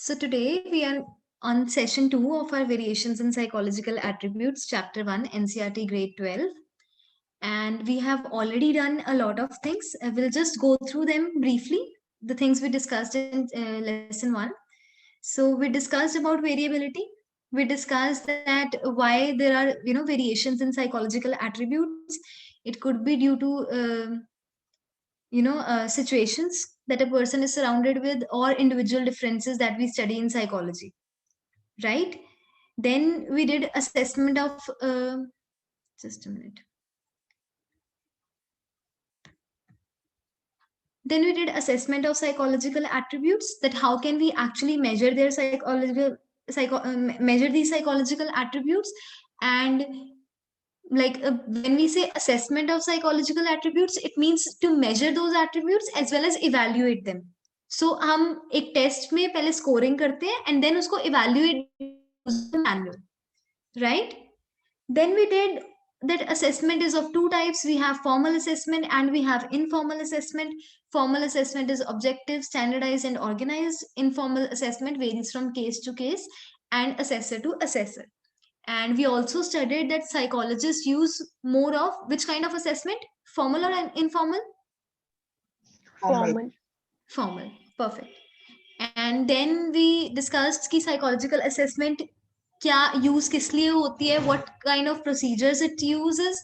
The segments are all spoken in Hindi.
So today we are on session 2 of our Variations in Psychological Attributes, Chapter 1, NCERT Grade 12. And we have already done a lot of things. We'll just go through them briefly, the things we discussed in lesson 1. So we discussed about variability. We discussed that why there are variations in psychological attributes. It could be due to situations that a person is surrounded with or individual differences that we study in psychology, right? Then we did assessment of just a minute. Then we did assessment of psychological attributes, that how can we actually measure their measure these psychological attributes. And when we say assessment of psychological attributes, it means to measure those attributes as well as evaluate them. So हम एक टेस्ट में पहले स्कोरिंग करते हैं and then उसको evaluate manual, right? Then we did that assessment is of two types. We have formal assessment and we have informal assessment. Formal assessment is objective, standardized, and organized. Informal assessment varies from case to case and assessor to assessor. And we also studied that psychologists use more of which kind of assessment? Formal or informal? Formal. Formal. Perfect. And then we discussed कि psychological assessment क्या यूज किस लिए होती है, what kind of procedures it uses,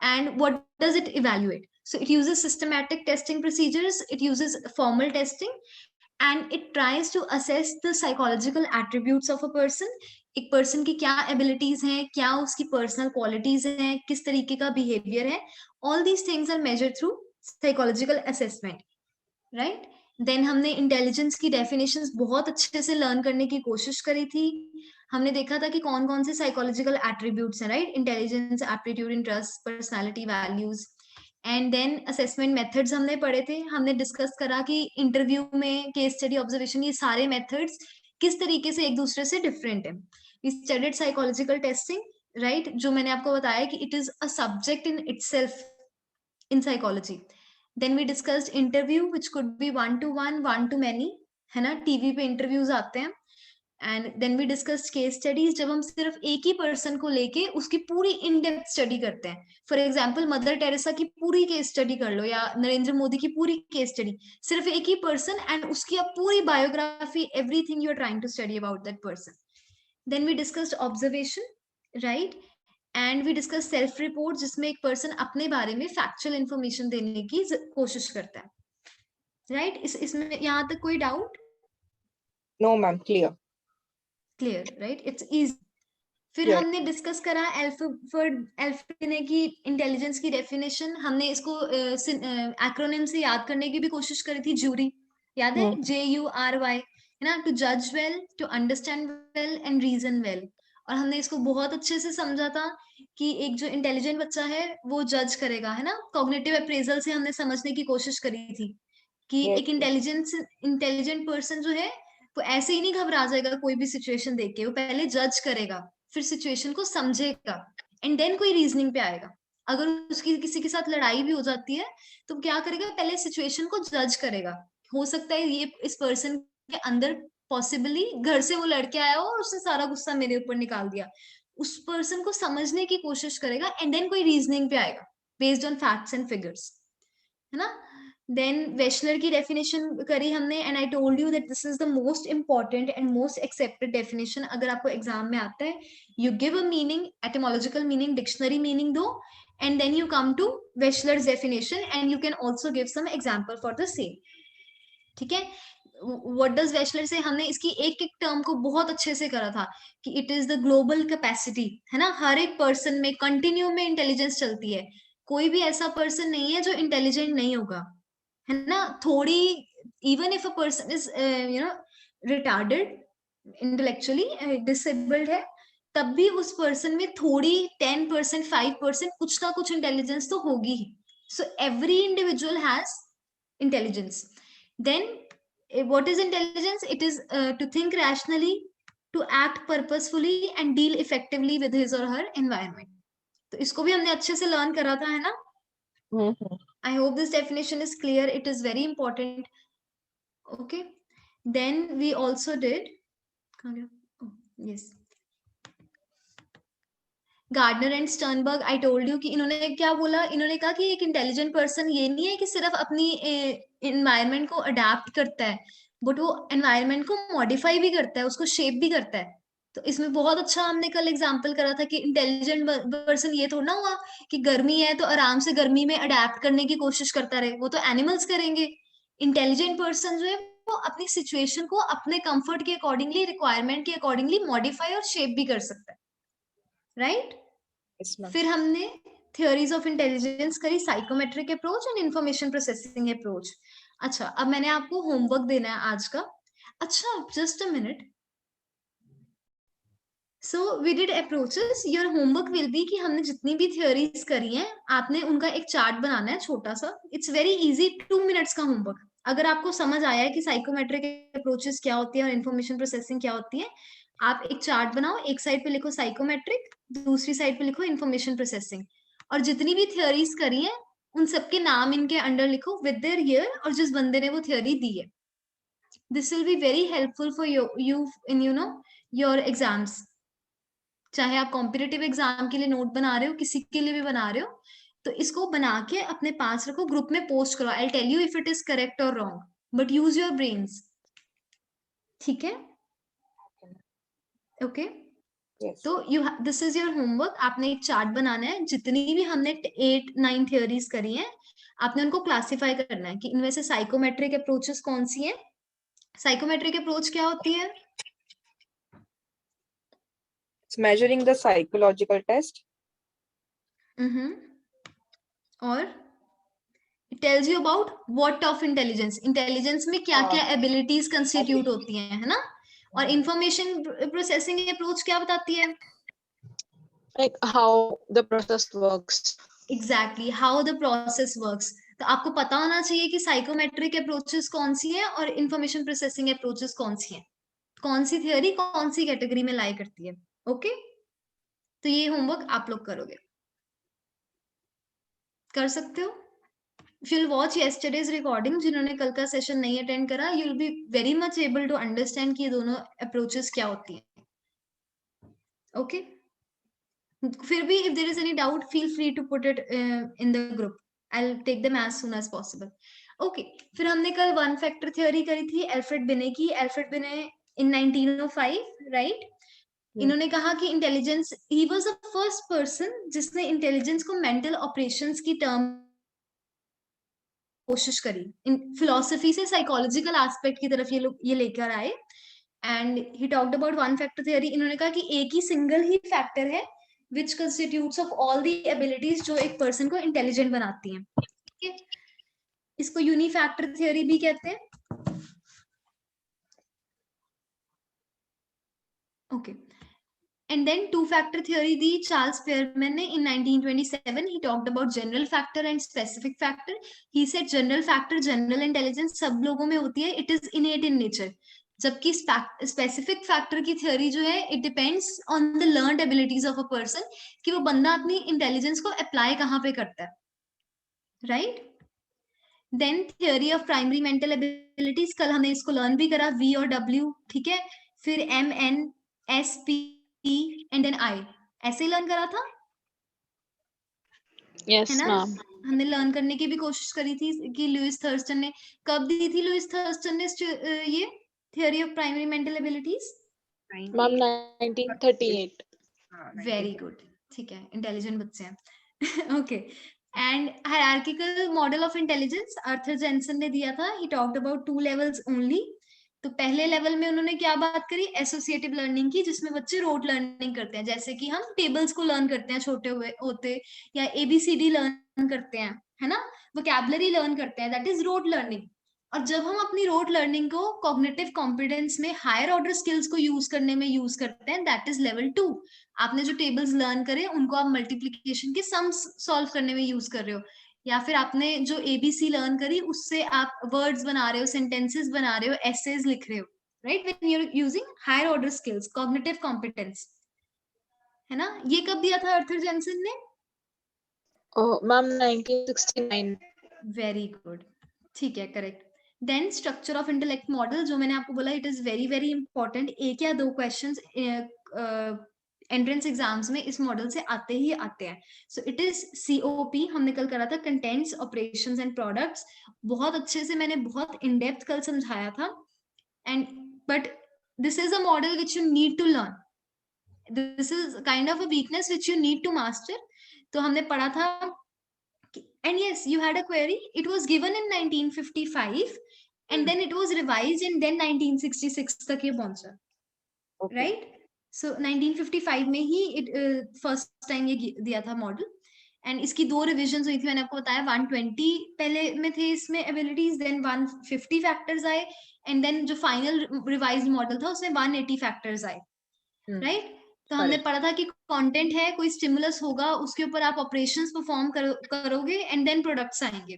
and what does it evaluate. So it uses systematic testing procedures, it uses formal testing, and it tries to assess the psychological attributes of a person. एक person की क्या abilities हैं, क्या उसकी personal qualities हैं, किस तरीके का behavior है. All these things are measured through psychological assessment, right? Then हमने इंटेलिजेंस की डेफिनेशंस बहुत अच्छे से लर्न करने की कोशिश करी थी. हमने देखा था कि कौन कौन से साइकोलॉजिकल एट्रीब्यूट्स हैं, right? Intelligence, aptitude, interest, personality, values. And then assessment methods हमने पढ़े थे. हमने डिस्कस करा कि इंटरव्यू में, केस स्टडी, ऑब्जर्वेशन, ये सारे मेथड्स किस तरीके से एक दूसरे से डिफरेंट है. We studied psychological testing, right? जो मैंने आपको बताया कि it is a subject in itself in psychology. Then we discussed interview, which could be one to many, है ना? टीवी पे इंटरव्यूज आते हैं. And then we discussed case studies, जब हम सिर्फ एक ही पर्सन को लेके उसकी पूरी इन डेप्थ स्टडी करते हैं. फॉर एग्जांपल मदर टेरेसा की पूरी केस स्टडी कर लो, या नरेंद्र मोदी की पूरी केस स्टडी, सिर्फ एक ही पर्सन एंड उसकी अब पूरी biography, everything you are trying to study about that person. Then we discussed observation, right? And we discuss self report, जिसमें एक पर्सन अपने बारे में फैक्चुअल इंफॉर्मेशन देने की कोशिश करता है, राइट? इसमें यहाँ तक कोई doubt? No ma'am, clear, right? It's easy. फिर हमने डिस्कस करा एल्फिने की इंटेलिजेंस की डेफिनेशन. हमने इसको एक्रोनिम से याद करने की भी कोशिश करी थी. जूरी याद है? JURY, है ना? टू जज well, to understand well and reason well. और हमने इसको बहुत अच्छे से समझा था कि एक जो इंटेलिजेंट बच्चा है वो जज करेगा, है ना? कॉग्निटिव अप्रेजल से हमने समझने की कोशिश करी थी कि एक इंटेलिजेंट पर्सन जो है वो ऐसे ही नहीं घबरा जाएगा कोई भी सिचुएशन देख के. वो पहले जज करेगा, फिर सिचुएशन को समझेगा एंड देन कोई रीजनिंग पे आएगा. अगर उसकी किसी के साथ लड़ाई भी हो जाती है तो क्या करेगा? पहले सिचुएशन को जज करेगा. हो सकता है ये इस पर्सन के अंदर पॉसिबली घर से वो लड़के आया हो और उसने सारा गुस्सा मेरे ऊपर निकाल दिया. उस पर्सन को समझने की कोशिश करेगा एंड देन कोई रीजनिंग पे आएगा based on facts and figures, है ना? देन वेशलर की डेफिनेशन करी हमने, and I told you that this is the most important and most accepted definition. अगर आपको एग्जाम में आता है, you give a meaning, etymological meaning, dictionary meaning दो, and then you come to Wechsler's definition and you can also give some example for the same. ठीक है? व्हाट डज वेशलर से, हमने इसकी एक एक टर्म को बहुत अच्छे से करा था कि it is the global capacity, है ना? हर एक पर्सन में कंटिन्यू में इंटेलिजेंस चलती है. कोई भी ऐसा पर्सन नहीं है जो इंटेलिजेंट नहीं होगा, है ना? थोड़ी, even if a person is retarded, intellectually disabled है, तब भी उस पर्सन में थोड़ी 10%, 5% कुछ ना कुछ इंटेलिजेंस तो होगी ही. So every individual has intelligence. Then what is intelligence? It is to think rationally, to act purposefully and deal effectively with his or her environment. तो इसको भी हमने अच्छे से लर्न करा था, है ना? I hope this definition is clear. It is very important. Okay. Then we also did, कहाँ गया? Oh, yes, Gardner and Sternberg. I told you कि इन्होंने क्या बोला, इन्होंने कहा कि एक इंटेलिजेंट पर्सन ये नहीं है कि सिर्फ अपनी एनवायरनमेंट को अडेप्ट करता है, बट वो एनवायरनमेंट को मॉडिफाई भी करता है, उसको शेप भी करता है. तो इसमें बहुत अच्छा हमने कल एग्जांपल करा था कि इंटेलिजेंट पर्सन ये थोड़ा ना हुआ कि गर्मी है तो आराम से गर्मी में अडेप्ट करने की कोशिश करता रहे, वो तो एनिमल्स करेंगे. इंटेलिजेंट पर्सन जो है वो अपनी सिचुएशन को अपने कंफर्ट के अकॉर्डिंगली, रिक्वायरमेंट के अकॉर्डिंगली मॉडिफाई और शेप भी कर सकता है, राइट? Yes, ma'am. फिर हमने थियोरीज ऑफ इंटेलिजेंस करी, psychometric approach and information processing approach. अच्छा, अब मैंने आपको होमवर्क देना है आज का. अच्छा, just a minute. So we did approaches. Your homework will be कि हमने जितनी भी थियोरीज करी हैं, आपने उनका एक चार्ट बनाना है छोटा सा. इट्स वेरी इजी, 2 मिनट्स का होमवर्क. अगर आपको समझ आया है कि साइकोमेट्रिक अप्रोचेस क्या होती है और इन्फॉर्मेशन प्रोसेसिंग क्या होती है, आप एक चार्ट बनाओ. एक साइड पे लिखो साइकोमेट्रिक, दूसरी साइड पे लिखो इन्फॉर्मेशन प्रोसेसिंग, और जितनी भी थियोरीज करी है उन सबके नाम इनके अंडर लिखो विद देयर ईयर और जिस बंदे ने वो थियोरी दी है. This will be very helpful for you in your exams. चाहे आप कॉम्पिटिटिव एग्जाम के लिए नोट बना रहे हो, किसी के लिए भी बना रहे हो, तो इसको बना के अपने पास रखो, ग्रुप में पोस्ट करो. I tell you if it is correct और wrong, but use your brains. ठीक है? ओके. Yes. तो दिस इज योर होमवर्क. आपने एक चार्ट बनाना है, जितनी भी हमने 8-9 थियोरीज करी हैं आपने उनको क्लासिफाई करना है कि इनमें से साइकोमेट्रिक अप्रोचेस कौन सी हैं. साइकोमेट्रिक अप्रोच क्या होती है? It's measuring the psychological test. और it tells you about what of intelligence. Intelligence में क्या क्या एबिलिटीज कंस्टिट्यूट होती हैं, है ना? और इंफॉर्मेशन प्रोसेसिंग अप्रोच क्या बताती है? Like how the process works. Exactly, how the process works. तो आपको पता होना चाहिए कि साइकोमेट्रिक अप्रोचेस कौन सी है और इंफॉर्मेशन प्रोसेसिंग अप्रोचेस कौन सी है, कौन सी थियोरी कौन सी कैटेगरी में लाई करती है. ओके, तो ये होमवर्क आप लोग करोगे, कर सकते हो. If you'll watch yesterday's recording, जिन्होंने कल का सेशन नहीं अटेंड करा, you'll be very much able to understand कि ये दोनों अप्रोचेस क्या होती हैं. ओके, फिर भी if there is any doubt, feel free to put it in the group. I'll take them as soon as possible. Okay, फिर हमने कल वन फैक्टर थ्योरी करी थी एल्फ्रेड बिने की. एल्फ्रेड बिने इन 1905, राइट? इन्होंने कहा कि intelligence, he was the first person जिसने इंटेलिजेंस को मेंटल ऑपरेशंस की टर्म कोशिश करी. इन फिलोसफी से साइकोलॉजिकल एस्पेक्ट की तरफ ये लेकर आए. And he talked about one factor theory. इन्होंने कहा कि एक ही सिंगल ही फैक्टर है which constitutes of all the abilities जो एक पर्सन को इंटेलिजेंट बनाती हैं. ठीक है, इसको यूनिफैक्टर थ्योरी भी कहते हैं. Okay, and then two factor theory दी चार्ल्स पेयरमैन ने in 1927. he talked about general factor and specific factor. he said general factor, general intelligence सब लोगों में होती है, it is innate in nature. जबकि स्पेसिफिक फैक्टर की थ्योरी जो है, it depends on the learned abilities of a person, कि वो बंदा अपनी इंटेलिजेंस को अप्लाई कहाँ पे करता है, right? Then theory of primary mental abilities, कल हमने इसको लर्न भी करा, वी और डब्ल्यू. ठीक है, फिर M N S P and then I, ऐसे ही लर्न करा था, Yes, है ना? ma'am. हमने लर्न करने की भी कोशिश करी थी कि लुइस थर्स्टन ने कब दी थी, लुइस थर्स्टन ने ये theory of primary mental abilities? Ma'am, 1938. Very good, ठीक है, इंटेलिजेंट बच्चे हैं. Okay, and hierarchical model of intelligence Arthur Jensen ने दिया था. He talked about 2 levels only. तो पहले लेवल में उन्होंने क्या बात करी, एसोसिएटिव लर्निंग की, जिसमें बच्चे रोट लर्निंग करते हैं, जैसे कि हम टेबल्स को लर्न करते हैं छोटे हुए होते, या एबीसीडी लर्न करते हैं, है ना? वोकैबुलरी लर्न करते हैं, दैट इज रोट लर्निंग. और जब हम अपनी रोट लर्निंग को कॉग्निटिव कॉम्पिटेंस में, हायर ऑर्डर स्किल्स को यूज करने में यूज करते हैं, दैट इज लेवल 2. आपने जो टेबल्स लर्न करे उनको आप मल्टीप्लिकेशन के सम्स सॉल्व करने में यूज कर रहे हो, या फिर आपने जो एबीसी लर्न करी उससे आप वर्ड्स बना रहे हो, सेंटेंसेस बना रहे हो, एसेज लिख रहे हो, right? When you are using higher order skills, cognitive competence, है ना? ये कब दिया था आर्थर जेनसन ने? Oh, ma'am, 1969. वेरी गुड, ठीक है, correct. Then structure of intellect model, जो मैंने आपको बोला it is very very important, एक या दो क्वेश्चंस एंट्रेंस एग्जाम्स में इस मॉडल से आते ही आते हैं. सो इट इज COP, हमने कल करा था कंटेंट्स, ऑपरेशंस एंड प्रोडक्ट्स. बहुत अच्छे से मैंने बहुत इन डेप्थ कल समझाया था. And but this is a model which you need to learn. This is kind of a weakness which you need to master. तो हमने पढ़ा था. And yes, you had a query. It was given in 1955 and then it was revised and then 1966 तक ये पहुंचा. Okay. Right? So 1955 में ही फर्स्ट टाइम ये दिया था मॉडल. एंड इसकी 2 रिविजन हुई थी, मैंने आपको बताया. 120 पहले में थे इसमें एबिलिटीज, देन 150 फैक्टर्स आए, एंड देन जो फाइनल रिवाइज्ड मॉडल था उसमें 180 फैक्टर्स आए. राइट? तो हमने पढ़ा था कि कंटेंट है, कोई स्टिमुलस होगा, उसके ऊपर आप ऑपरेशंस परफॉर्म करोगे एंड देन प्रोडक्ट्स आएंगे.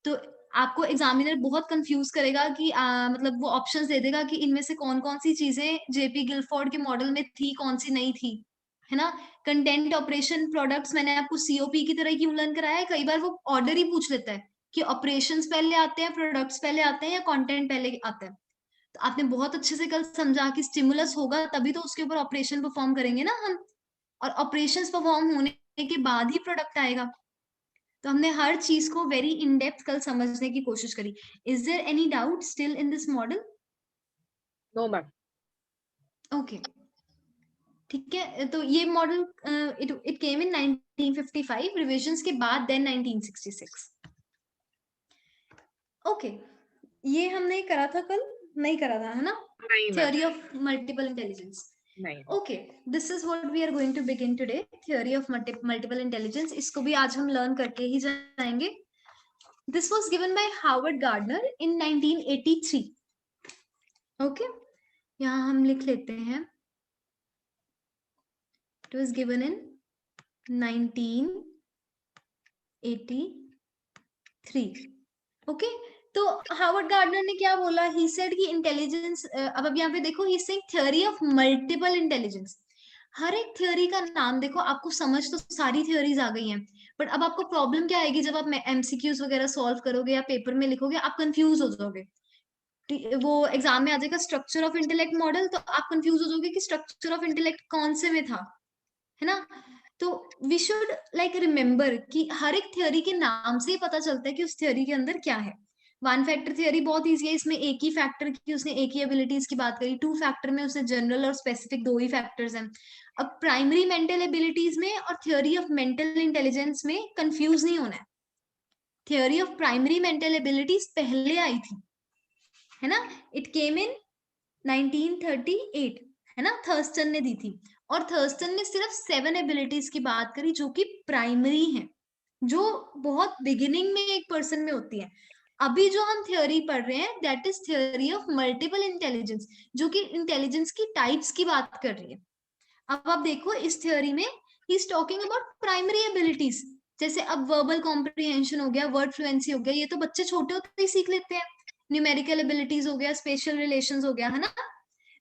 तो आपको एग्जामिनर बहुत कंफ्यूज करेगा कि मतलब वो ऑप्शंस दे देगा कि इनमें से कौन कौन सी चीजें जेपी गिलफोर्ड के मॉडल में थी, कौन सी नहीं थी, है ना. कंटेंट, ऑपरेशन, प्रोडक्ट्स मैंने आपको COP की तरह क्यों लर्न कराया है. कई बार वो ऑर्डर ही पूछ लेता है कि ऑपरेशंस पहले आते हैं, प्रोडक्ट्स पहले आते हैं, या कंटेंट पहले आता है. तो आपने बहुत अच्छे से कल समझा कि स्टिमुलस होगा तभी तो उसके ऊपर ऑपरेशन परफॉर्म करेंगे ना हम, और ऑपरेशंस परफॉर्म होने के बाद ही प्रोडक्ट आएगा. तो हमने हर चीज को वेरी इन डेप्थ कल समझने की कोशिश करी. Is there any doubt still in this model? No, ma'am. Okay, ठीक है. तो ये model it came in 1955, revisions के बाद देन 1966. ओके, ये हमने करा था कल, नहीं करा था, है ना. नहीं, ma'am. Theory of multiple intelligence. नहीं. Okay, this is what we are going to begin today. Theory of multiple intelligence. इसको भी आज हम learn करके ही जाएंगे. This was given by Howard Gardner in 1983. Okay, यहाँ हम लिख लेते हैं. It was given in 1983. Okay. तो हावर्ड गार्डनर ने क्या बोला. ही सेड कि इंटेलिजेंस, अब यहाँ पे देखो, he saying theory of multiple intelligence. हर एक थ्योरी का नाम देखो, आपको समझ तो सारी थ्योरीज आ गई हैं, बट अब आपको प्रॉब्लम क्या आएगी जब आप MCQs वगैरह सॉल्व करोगे या पेपर में लिखोगे, आप कंफ्यूज हो जाओगे. वो एग्जाम में आ जाएगा स्ट्रक्चर ऑफ इंटेलेक्ट मॉडल, तो आप कंफ्यूज हो जाओगे कि स्ट्रक्चर ऑफ इंटेलेक्ट कौन से में था, है ना. तो वी शुड लाइक रिमेम्बर कि हर एक थ्योरी के नाम से ही पता चलता है कि उस थ्योरी के अंदर क्या है. 1 फैक्टर थ्योरी बहुत इजी है, इसमें एक ही फैक्टर की उसने एक ही एबिलिटीज की बात करी. 2 फैक्टर में उसने जनरल और स्पेसिफिक 2 ही फैक्टर्स हैं. अब प्राइमरी मेंटल एबिलिटीज में और थ्योरी ऑफ मेंटल इंटेलिजेंस में कंफ्यूज नहीं होना है. Theory of primary mental abilities पहले आई थी, है ना. इट केम इन 1938, है ना. थर्स्टन ने दी थी, और थर्स्टन ने सिर्फ 7 एबिलिटीज की बात करी जो कि प्राइमरी हैं, जो बहुत बिगिनिंग में एक पर्सन में होती है. अभी जो हम थ्योरी पढ़ रहे हैं that is theory of multiple intelligence, जो कि इंटेलिजेंस की टाइप्स की बात कर रही है. अब आप देखो इस थ्योरी में he is talking about primary abilities. जैसे अब वर्बल कॉम्प्रिहेंशन हो गया, वर्ड फ्लुएंसी हो गया, ये तो बच्चे छोटे होते ही सीख लेते हैं. न्यूमेरिकल एबिलिटीज हो गया, स्पेशल रिलेशंस हो गया, है ना.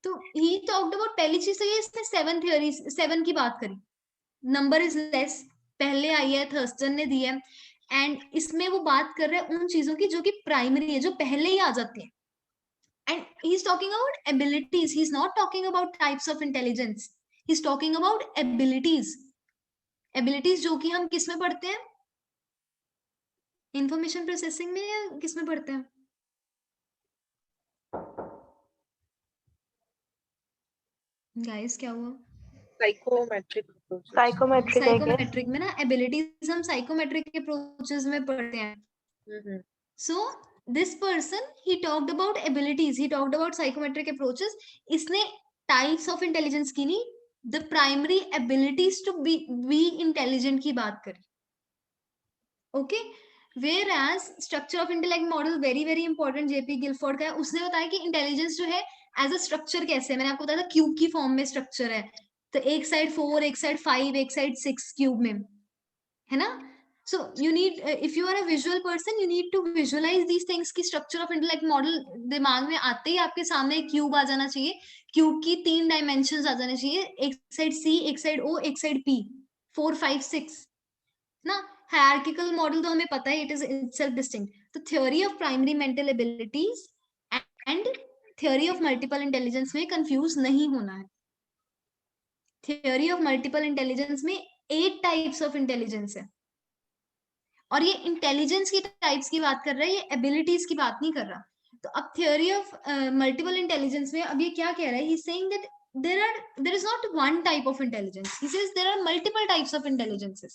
तो ही टॉक्ड अबाउट, पहली चीज तो ये इसने 7 थ्योरीज, 7 की बात करी. नंबर इज लेस, पहले आई है, थर्स्टन ने दी है. एंड इसमें वो बात कर रहे हैं उन चीजों की जो कि प्राइमरी है, जो पहले ही आ जाती है. And he is talking about abilities, he is not talking about types of intelligence, he is talking about abilities. Abilities जो कि हम किस में पढ़ते हैं, इंफॉर्मेशन प्रोसेसिंग में, या किस में पढ़ते हैं. गाइस क्या हुआ. साइकोमेट्रिक में ना एबिलिटीज हम साइकोमेट्रिक के अप्रोचेस में पढ़ते हैं. So this person he talked about abilities, he talked about psychometric approaches. इसने टाइप्स ऑफ इंटेलिजेंस की नहीं, the primary abilities to be intelligent की बात करी. Okay, whereas structure of intellect model very very important J P Guilford का है. उसने बताया कि इंटेलिजेंस जो है एज अ स्ट्रक्चर कैसे है. मैंने आपको बताया था क्यूब की फॉर्म में स्ट्रक्चर है, तो एक साइड 4, एक साइड 5, एक साइड 6 क्यूब में, है ना. So you need, if you are a visual person, you need to visualize these things की स्ट्रक्चर ऑफ इंटेलेक्ट मॉडल दिमाग में आते ही आपके सामने एक क्यूब आ जाना चाहिए. क्यूब की 3 डायमेंशंस आ जाने चाहिए, एक साइड C, एक साइड O, एक साइड P, 4, 5, 6 ना. हायरार्किकल मॉडल तो हमें पता है, इट इज इटसेल्फ डिस्टिंक्ट. तो theory of primary mental abilities and theory of multiple intelligence में कंफ्यूज नहीं होना है। थ्योरी ऑफ मल्टीपल इंटेलिजेंस में 8 टाइप्स ऑफ इंटेलिजेंस है, और ये इंटेलिजेंस की टाइप्स की बात कर रहा है, ये एबिलिटीज की बात नहीं कर रहा। तो अब थ्योरी ऑफ मल्टीपल इंटेलिजेंस में अब ये क्या कह रहा है, he is saying that there is not one type of intelligence, he says there are multiple types of intelligences,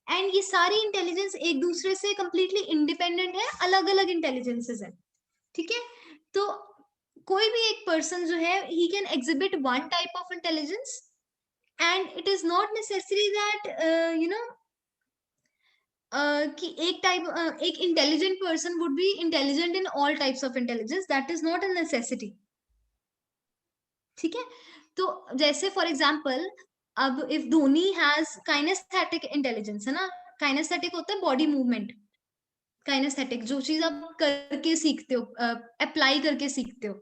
and ये सारी इंटेलिजेंस एक दूसरे से कंप्लीटली इंडिपेंडेंट है, अलग अलग इंटेलिजेंसेस है, ठीक है। तो कोई भी एक पर्सन जो है, he can exhibit one type of intelligence and it is not necessary that कि एक intelligent person would be intelligent in all types of intelligence, that is not a necessity, ठीक है। तो जैसे फॉर एग्जांपल, अब if Dhoni has kinesthetic intelligence, है ना, काइनेस्थेटिक होता है बॉडी मूवमेंट, काइनेस्थेटिक जो चीज आप करके सीखते हो, अप्लाई करके सीखते हो,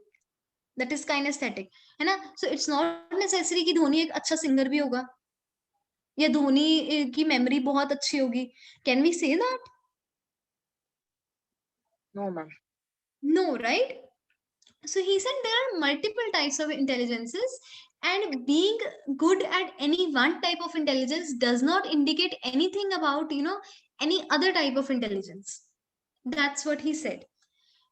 दैट इज काइनेस्थेटिक, है ना। सो इट्स नॉट नेसेसरी कि धोनी एक अच्छा सिंगर भी होगा या धोनी की मेमोरी बहुत अच्छी होगी। Can we say that? No, ma'am. No, right? So he said there are multiple types of intelligences, and being good at any one type of intelligence does not indicate anything about, any other type of intelligence. That's what he said.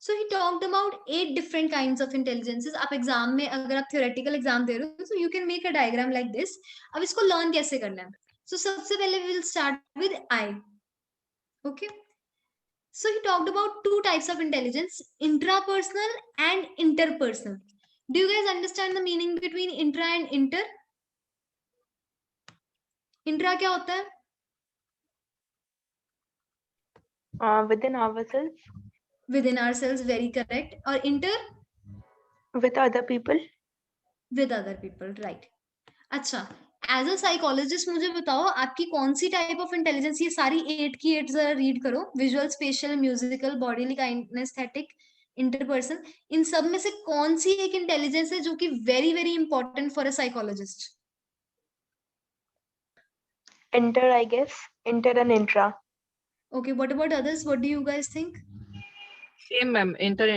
So he talked about 8 different kinds of intelligences. आप एग्जाम में अगर आप theoretical एग्जाम दे रहे हो, so you can make a diagram like this. अब इसको learn कैसे करना है? So सबसे पहले we will start with I. Okay. So he talked about 2 types of intelligence, intrapersonal and interpersonal. Do you guys understand the meaning between intra and inter? Intra क्या होता है? Within ourselves, Within ourselves, very correct. और inter? with other people. With other people, right. अच्छा, एज अ साइकोलॉजिस्ट मुझे बताओ आपकी कौन सी टाइप ऑफ इंटेलिजेंस, ये सारी 8 की 8 जरा रीड करो, visual, spatial, musical, bodily, kinesthetic, interperson, इन सब में से कौन सी एक इंटेलिजेंस है जो कि very very important for a psychologist? Inter, I guess. Inter and intra. Okay, what about others? What do you guys think? Same, ma'am. Intra.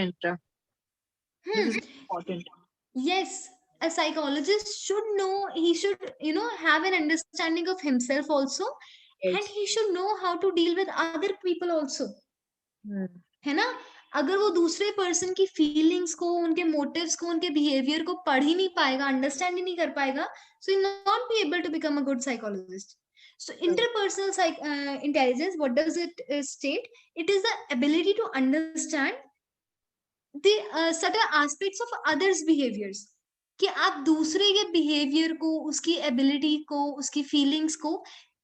This is Hmm. important. Yes, a psychologist should know, he should, have an understanding of himself also, and Yes. he should know how to deal with other people also. है ना। अगर वो दूसरे पर्सन की फीलिंग्स को, उनके मोटिव्स को, उनके बिहेवियर को पढ़ ही नहीं पाएगा, अंडरस्टैंड ही नहीं कर पाएगा, so he not be able to become a good psychologist. So interpersonal intelligence, what does it state? It is the ability to understand the certain aspects of others behaviors, कि आप दूसरे के बिहेवियर को, उसकी एबिलिटी को, उसकी फीलिंग्स को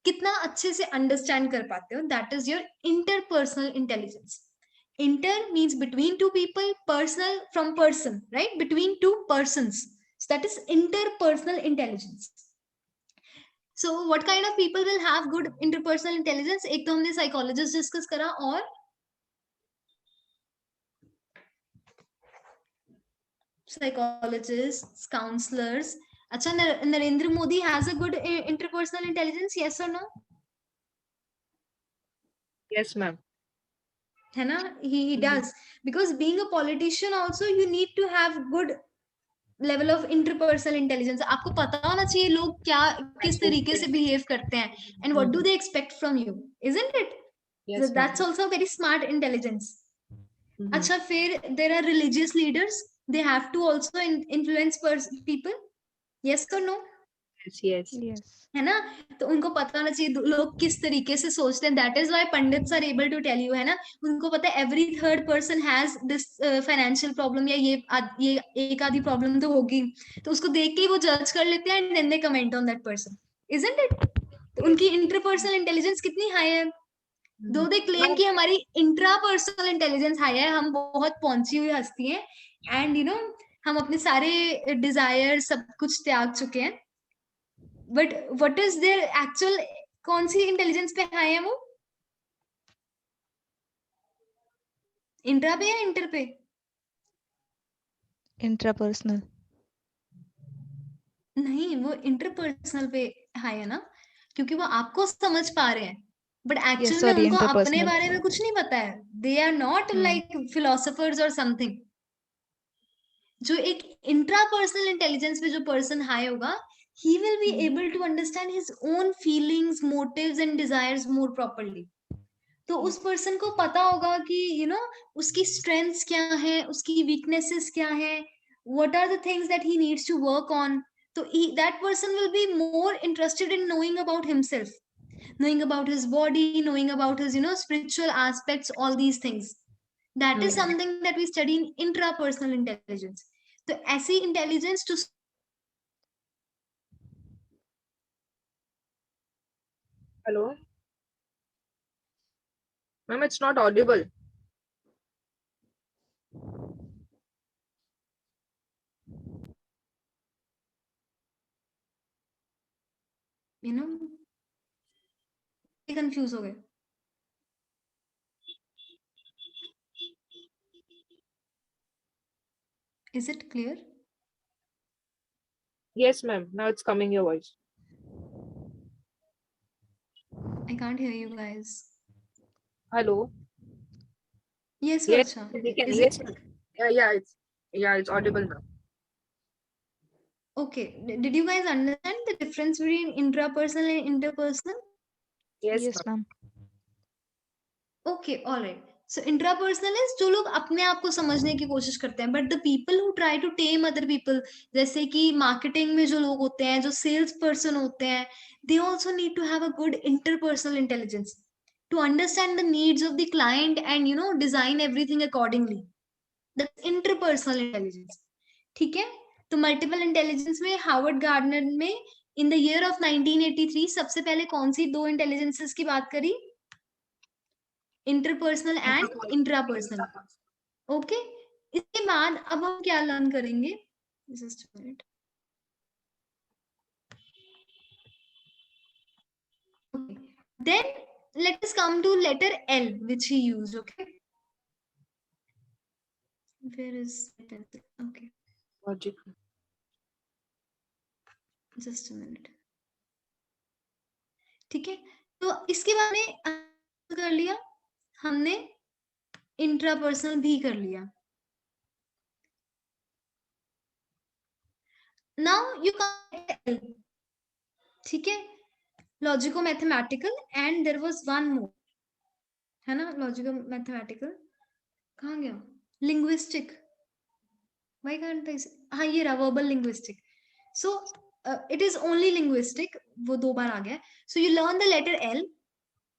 कितना अच्छे से अंडरस्टैंड कर पाते हो, that is your interpersonal intelligence. Inter means between two people, personal from person, right? Between two persons. So that is interpersonal intelligence. So what kind of people will have good interpersonal intelligence? एक तो हमने psychologist discuss करा, और psychologists, counselors. अच्छा, Narendra Modi has a good interpersonal intelligence, yes or no? Yes, ma'am. है ना, he does, because being a politician also you need to have good level of interpersonal intelligence. आपको पता होना चाहिए लोग क्या, किस तरीके से behave करते हैं, and what do they expect from you, isn't it? Yes, So that's also very smart intelligence. अच्छा, फिर there are religious leaders, they have to also influence people, yes or no? Yes. Yes. है ना, तो उनको पता होना चाहिए लोग किस तरीके से सोचते हैं, that is why pandits are able to tell you, है ना, उनको पता है every third person has this financial problem, या ये एक आधी प्रॉब्लम तो होगी, तो उसको देख के ही वो जज कर लेते हैं, and then they comment on that person, isn't it? तो उनकी इंटरपर्सनल इंटेलिजेंस कितनी हाई है, दो दे क्लेम कि हमारी इंट्रापर्सनल इंटेलिजेंस हाई है, हम बहुत पहुंची हुई हस्ती हैं, एंड हम अपने सारे डिजायर सब कुछ त्याग चुके हैं, but what is their actual, कौन सी इंटेलिजेंस पे हाई है वो, इंट्रा पे या इंटर पे? Intrapersonal. नहीं, वो इंटरपर्सनल पे हाई है ना, क्योंकि वो आपको समझ पा रहे हैं, बट Yes, एक्चुअल में sorry, उनको अपने interpersonal. बारे में कुछ नहीं पता है. They are not like philosophers और समथिंग. जो एक इंट्रापर्सनल इंटेलिजेंस पे जो पर्सन हाई होगा, he will be able to understand his own feelings, motives and desires more properly. तो उस पर्सन को पता होगा कि उसकी स्ट्रेंथ्स क्या है, उसकी वीकनेसेस क्या है, what are the things that he needs to work on. तो that person will be more interested in knowing about himself, knowing about his body, knowing about his spiritual aspects, all these things. That is something that we study in intrapersonal intelligence. तो ऐसी intelligence to Hello? Ma'am, it's not audible. Confuse हो गए. Is it clear? Yes, ma'am. Now it's coming your voice. I can't hear you guys. Hello? Yes, Yes, Varsha. we can. Is Yes, it ma'am. Yeah, it's audible now. okay? Did you guys understand the difference between intrapersonal and interpersonal? Yes, Yes, ma'am. ma'am. Okay, all right. So intrapersonal is जो लोग अपने आप को समझने की कोशिश करते हैं, but the people who try to tame other people, जैसे कि मार्केटिंग में जो लोग होते हैं, जो सेल्स पर्सन होते हैं, they also need to have a good interpersonal intelligence to understand the needs of the client and design everything accordingly. That's interpersonal intelligence. ठीक है. तो मल्टीपल इंटेलिजेंस में हार्वर्ड गार्डनर में इन द ईयर ऑफ 1983 सबसे पहले कौन सी दो इंटेलिजेंसेस की बात करी? Interpersonal and intrapersonal. ओके. इसके बाद अब हम क्या लर्न करेंगे? Just a minute. Okay. Then let us come to letter L, which he used. Okay. Where is my pencil? Okay. Logic. Just a minute. ठीक है. तो इसके बारे में कर लिया हमने, इंट्रापर्सनल भी कर लिया. नाउ यू कैन, ठीक है, logico mathematical and there was one more, है ना. लॉजिको मैथमेटिकल कहाँ गया? लिंग्विस्टिक. व्हाई कांट आई, हाँ ये रहा, verbal linguistic. So it is only linguistic, वो दो बार आ गया. So you learn the letter L,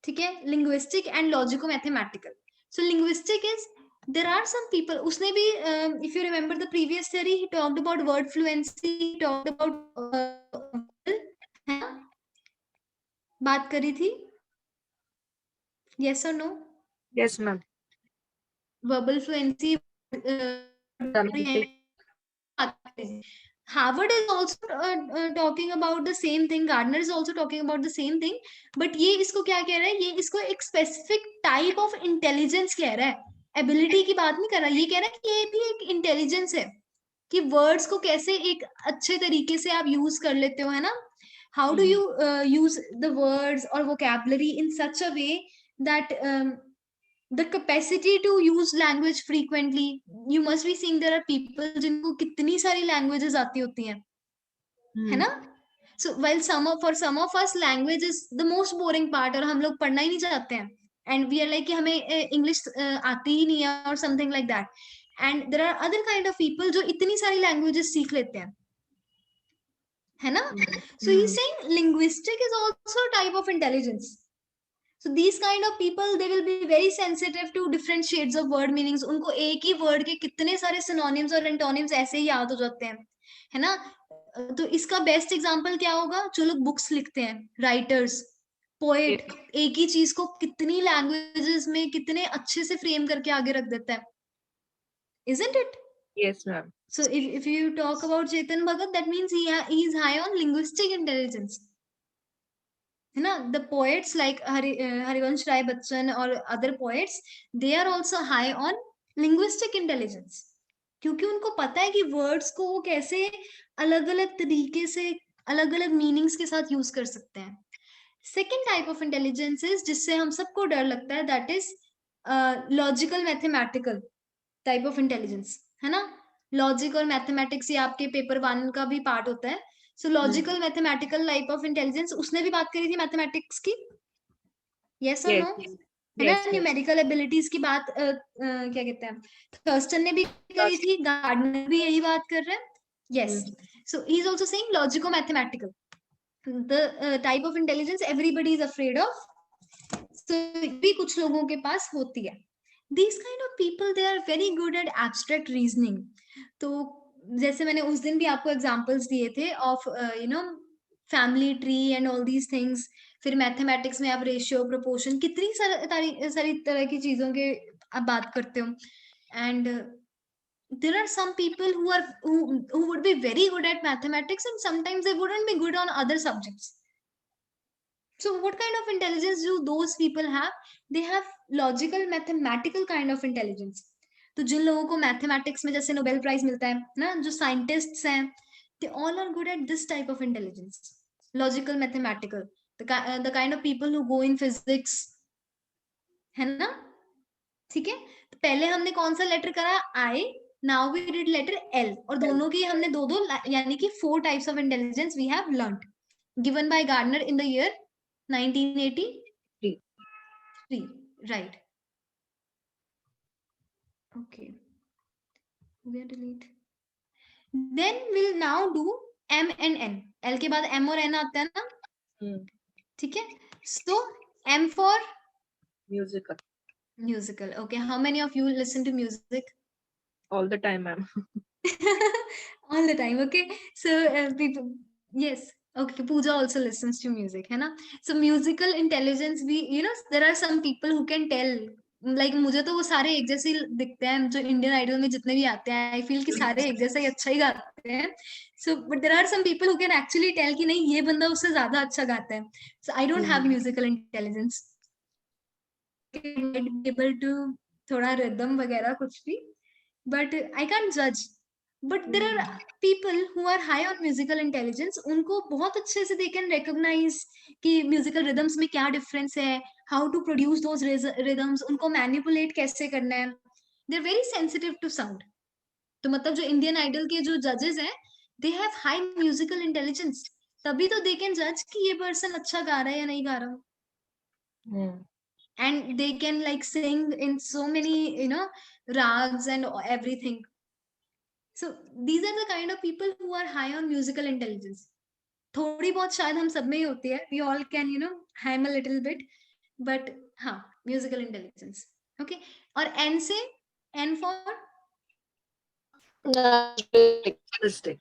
ठीक है, linguistic and logico mathematical. So linguistic is, there are some people, उसने भी if you remember the previous theory, he talked about word fluency, he talked about है ना, बात करी थी. yes or no? Yes, ma'am. verbal fluency. Harvard is also talking about the same thing. Gardner is also talking about the same thing. But ये इसको क्या कह रहा है? ये इसको एक specific type of intelligence कह रहा है. Ability की बात नहीं कर रहा. ये कह रहा है कि ये भी एक intelligence है कि words को कैसे एक अच्छे तरीके से आप use कर लेते हो, है ना. How do you use the words or vocabulary in such a way that the capacity to use language frequently. You must be seeing there are people जिनको कितनी सारी languages आती होती हैं, है ना. So while for some of us language is the most boring part और हम लोग पढ़ना ही नहीं चाहते हैं, and we are like कि हमें English आती ही नहीं है or something like that. And there are other kind of people जो इतनी सारी languages सीख लेते हैं, है ना. So he's saying linguistic is also a type of intelligence. So these kind of people, they will be very sensitive to different shades of word meanings. उनको एक ही word के कितने सारे synonyms और antonyms ऐसे ही याद हो जाते हैं, है ना. तो इसका बेस्ट एग्जांपल क्या होगा? जो लोग बुक्स लिखते हैं, राइटर्स, पोएट, एक ही चीज को कितनी लैंग्वेजेस में कितने अच्छे से फ्रेम करके आगे रख देता है. Isn't it? Yes, ma'am. So if you talk about Chetan Bhagat, that means he is high on linguistic intelligence. है ना. The poets like Harivansh Rai Bachchan or other poets, they are also high on linguistic intelligence, क्योंकि उनको पता है कि वर्ड्स को वो कैसे अलग अलग तरीके से अलग अलग मीनिंग्स के साथ यूज कर सकते हैं. Second type of intelligence is जिससे हम सबको डर लगता है, that is logical mathematical type of intelligence, है ना। लॉजिक और मैथमेटिक्स ये आपके पेपर 1 का भी पार्ट होता है। सो logical mathematical type of intelligence, उसने भी बात करी थी मैथमेटिक्स की, यस और Yes. नो, है ना। Yes. Yes. न्यूमेरिकल एबिलिटीज की बात क्या कहते हैं, थर्स्टन ने भी करी थी, गार्डनर भी यही बात कर रहे हैं, yes. So he is also saying logico mathematical, the type of intelligence everybody is afraid of, तो भी कुछ लोगों के पास होती है। These kind of people they are very good at abstract reasoning. तो जैसे मैंने उस दिन भी आपको एग्जांपल्स दिए थे of you know family tree and all these things, फिर मैथमेटिक्स में आप रेशियो प्रोपोर्शन कितनी सारी तरह की चीजों के आप बात करते हो, and there are some people who would be very good at mathematics and sometimes they wouldn't be good on other subjects. So what kind of intelligence do those people have? They have logical mathematical kind of intelligence. तो जिन लोगों को मैथमेटिक्स में जैसे नोबेल प्राइज मिलता है ना, जो साइंटिस्ट्स हैं, they all are good at this type of intelligence, logical mathematical, the kind of people who go in physics, है ना। ठीक है, तो पहले हमने कौन सा लेटर करा, I, now we did letter L, और दोनों की हमने दो यानी कि 4 types of intelligence we have learned, given by Gardner in the year 1983, right? Okay, we'll delete. Then we'll now do M and N. L के बाद M और N आता है ना, ठीक है। So M for Musical. musical. Okay, how many of you listen to music? All the time, ma'am. All the time. Okay, so people, yes. Okay, Pooja also listens to music, है ना। So musical intelligence भी, you know, there are some people who can tell, like मुझे तो वो सारे एक जैसे ही दिखते हैं जो इंडियन आइडल में जितने भी आते हैं, आई फील कि सारे एक जैसा ही अच्छा ही गाते हैं। So but there are some people who can actually tell कि नहीं ये बंदा उससे ज्यादा अच्छा गाता है। So I don't have musical intelligence, might be able to थोड़ा rhythm वगैरह कुछ भी, but I can't judge. But there are people who are high on musical intelligence, उनको बहुत अच्छे से they can recognize कि musical rhythms में क्या difference है, how to produce those rhythms, उनको manipulate कैसे करना है, they're very sensitive to sound. तो मतलब जो इंडियन आइडल के जो जजेस हैं, they have high musical intelligence, तभी तो they can judge कि ये person अच्छा गा रहा है या नहीं गा रहा, and they can like sing in so many, you know, rags and everything. So these are the kind of people who are high on musical intelligence. थोड़ी बहुत शायद हम सब में ही होती है, we all can, you know, ham a little bit, but हाँ, musical intelligence. Okay, और N से, N for Naturalistic.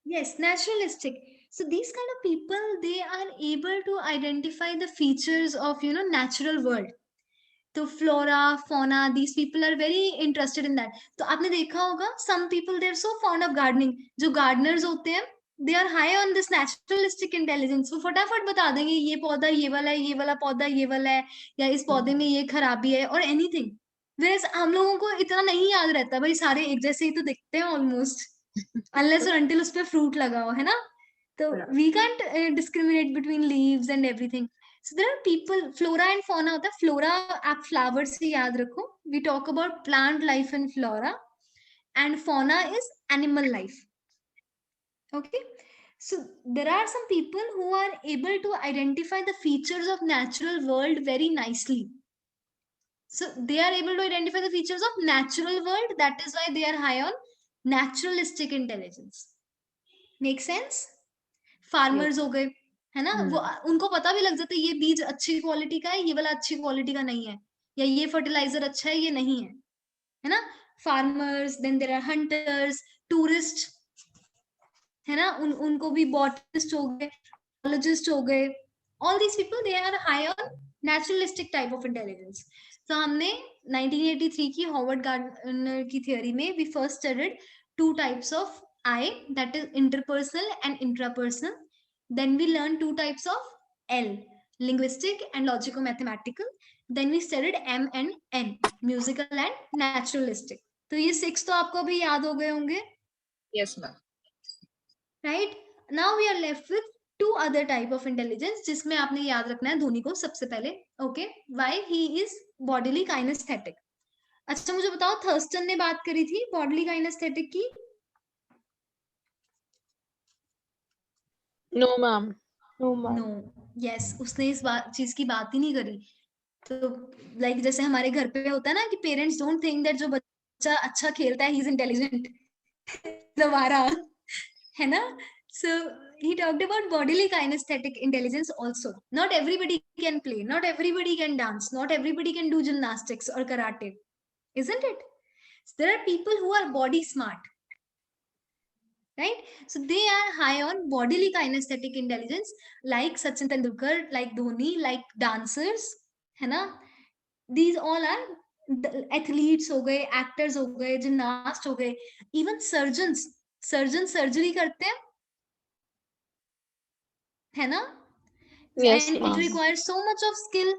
yes, naturalistic. So these kind of people, they are able to identify the features of, you know, natural world. तो flora fauna, these people are very interested in that. तो आपने देखा होगा some people they are so fond of gardening, जो gardeners होते हैं they are high on this naturalistic intelligence. वो फटाफट बता देंगे ये पौधा ये वाला है, ये वाला पौधा ये वाला है, या इस पौधे में ये खराबी है, और एनीथिंग। whereas हम लोगों को इतना नहीं याद रहता, भाई सारे एक जैसे ही तो दिखते हैं ऑलमोस्ट, unless or until उस पे फ्रूट लगा हो, है ना। तो we can't discriminate between leaves and everything. So there are people, flora and fauna होता है, flora आप flowers से याद रखो, we talk about plant life and flora, and fauna is animal life. Okay, so there are some people who are able to identify the features of natural world very nicely. So they are able to identify the features of natural world, that is why they are high on naturalistic intelligence. Make sense? Farmers हो गए, है ना, वो उनको पता भी लग जाता है ये बीज अच्छी क्वालिटी का है, ये वाला अच्छी क्वालिटी का नहीं है, या ये फर्टिलाइजर अच्छा है ये नहीं है ना। Farmers, then there are hunters, tourist, है ना, उनको भी बॉटनिस्ट हो गए, बायोलॉजिस्ट हो गए, all these people they are high on naturalistic type of intelligence. तो हमने 1983 की हॉवर्ड गार्डनर की थ्योरी में we first studied 2 types of I, that is interpersonal and intrapersonal. Then we learned 2 types of L, linguistic and logico-mathematical. Then we studied M and N, musical and naturalistic. तो ये 6 तो आपको भी याद हो गए होंगे, Yes, ma'am. right? Now we are left with two other type of intelligence, जिसमें आपने याद रखना है धोनी को सबसे पहले. Okay, why he is bodily kinesthetic. अच्छा मुझे बताओ, थर्स्टन ने बात करी थी बॉडीली काइनेस्थेटिक की. No, ma'am. No, ma'am. No, yes, उसने इस बात चीज की बात ही नहीं करी. तो लाइक जैसे हमारे घर पे होता है ना कि पेरेंट्स डोंट थिंक दैट जो बच्चा अच्छा खेलता है ही इज इंटेलिजेंट. दोबारा है ना. So he talked about bodily kinesthetic intelligence also. Not everybody can play, not everybody can dance, not everybody can do gymnastics or karate, isn't it? So there are people who are body smart, right? So they are high on bodily kinesthetic intelligence, like Sachin Tendulkar, like Dhoni, like dancers, है ना. These all are athletes हो गए, actors हो गए, gymnasts हो गए, even surgeons surgery करते हैं, है ना. Yes, and it ma'am. requires so much of skill.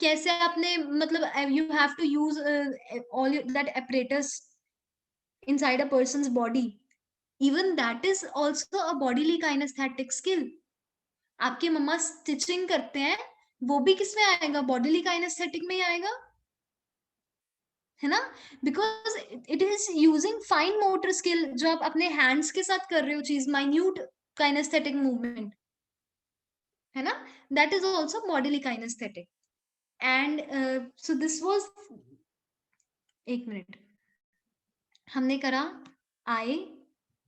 कैसे आपने मतलब you have to use all that apparatus inside a person's body. Even that is also a bodily kinesthetic skill. आपके मम्मा स्टिचिंग करते हैं, वो भी किसमें आएगा? बॉडीली काइनेस्थेटिक में ही आएगा, है ना. Because it is using fine motor skill, जो आप अपने हैंड्स के साथ कर रहे हो चीज, माइन्यूट काइनेस्थेटिक मूवमेंट, है ना. That is also bodily kinesthetic. And so this was, एक मिनट, हमने करा I,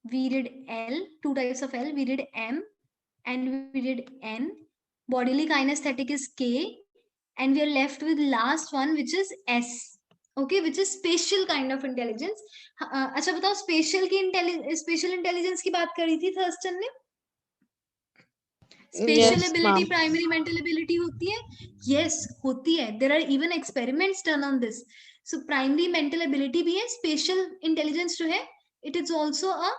we did L, two types of L, we did M and we did N. Bodily kinesthetic is K, and we are left with last one which is S. Okay, which is spatial kind of intelligence. अच्छा बताओ, स्पेशल इंटेलिजेंस की बात करी थी थर्स्टन ने. Special Yes, ability ma'am. Primary mental ability होती है. यस, होती है. There are even experiments done on this. So primary mental ability भी है. स्पेशल इंटेलिजेंस जो है, it is also a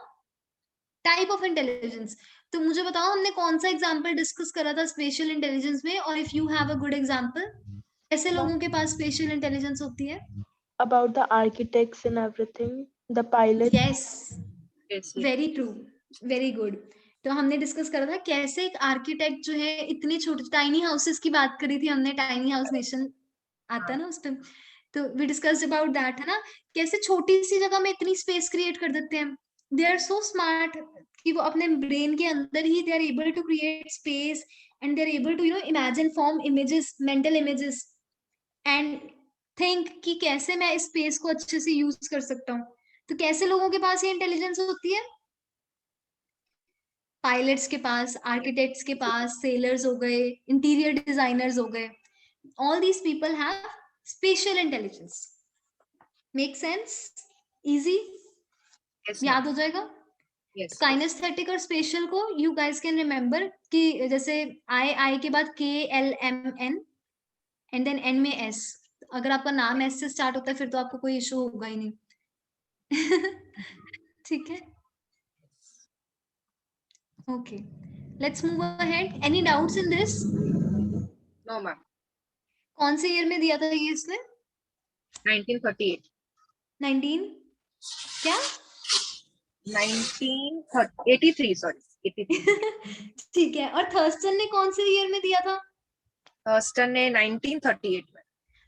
type of intelligence. तो मुझे बताओ, हमने कौन सा एग्जाम्पल डिस्कस करा था स्पेशल इंटेलिजेंस में, और if you have a good example, ऐसे लोगों के पास स्पेशल इंटेलिजेंस होती है. About the architects and everything, the pilots. Yes, Yes, yes. Very true, very good. तो हमने डिस्कस करा था कैसे एक आर्किटेक्ट जो है इतनी छोटी टाइनी हाउसेस की बात करी थी हमने, टाइनी हाउस नेशन आता है ना उस पे. तो वी डिस्कस्ड अबाउट दैट, है ना. कैसे छोटी सी जगह में इतनी स्पेस क्रिएट कर देते हैं. दे आर सो स्मार्ट कि वो अपने ब्रेन के अंदर ही they are able to create space, and they are able to imagine, form images, mental images, and think कि कैसे मैं इस स्पेस को अच्छे से यूज कर सकता हूँ. तो कैसे लोगों के पास ये इंटेलिजेंस होती है? पायलट्स के पास, आर्किटेक्ट्स के पास, सेलर्स हो गए, इंटीरियर डिजाइनर्स हो गए. All these people have special intelligence. Make sense? Easy, Yes, याद ma'am. हो जाएगा. Yes. काइनेस्थेटिक और स्पेशल को यू गाइस कैन रिमेम्बर कि जैसे आई के बाद KLMN एंड देन N में S. अगर आपका नाम S से स्टार्ट होता है फिर तो आपको कोई इशू होगा ही नहीं. ठीक है, okay, let's move ahead. Any doubts in this? No, ma'am. कौन से ईयर में दिया था ये इसने? 1938. 19 क्या? 1983, sorry. 83. ठीक है. और थर्स्टन ने कौन से ईयर में दिया था? थर्स्टन ने 1938 में.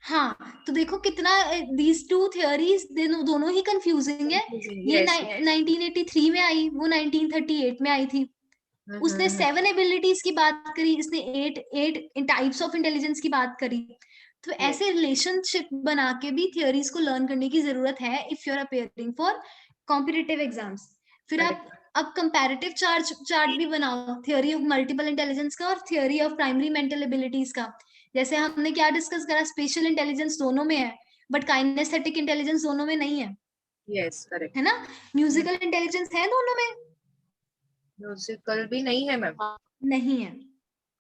हाँ, तो देखो कितना दीज टू थियोरीज दोनों ही कंफ्यूजिंग है. ये Yes. 1983 में आई, वो 1938 में आई थी. उसने 7 एबिलिटीज की बात करी, इसने 8 टाइप्स ऑफ इंटेलिजेंस की बात करी. तो ऐसे रिलेशनशिप बना के भी थियोरीज को लर्न करने की जरूरत है if you are appearing for competitive exams. फिर आप अब कंपैरेटिव चार्ट भी बनाओ, थ्योरी ऑफ मल्टीपल इंटेलिजेंस का और theory of primary mental abilities का. जैसे हमने क्या डिस्कस करा, स्पेशल इंटेलिजेंस दोनों में है, बट काइनेस्थेटिक इंटेलिजेंस दोनों में नहीं है, Yes, correct. है ना. म्यूजिकल इंटेलिजेंस है दोनों में? म्यूजिकल भी नहीं है मैम. नहीं है.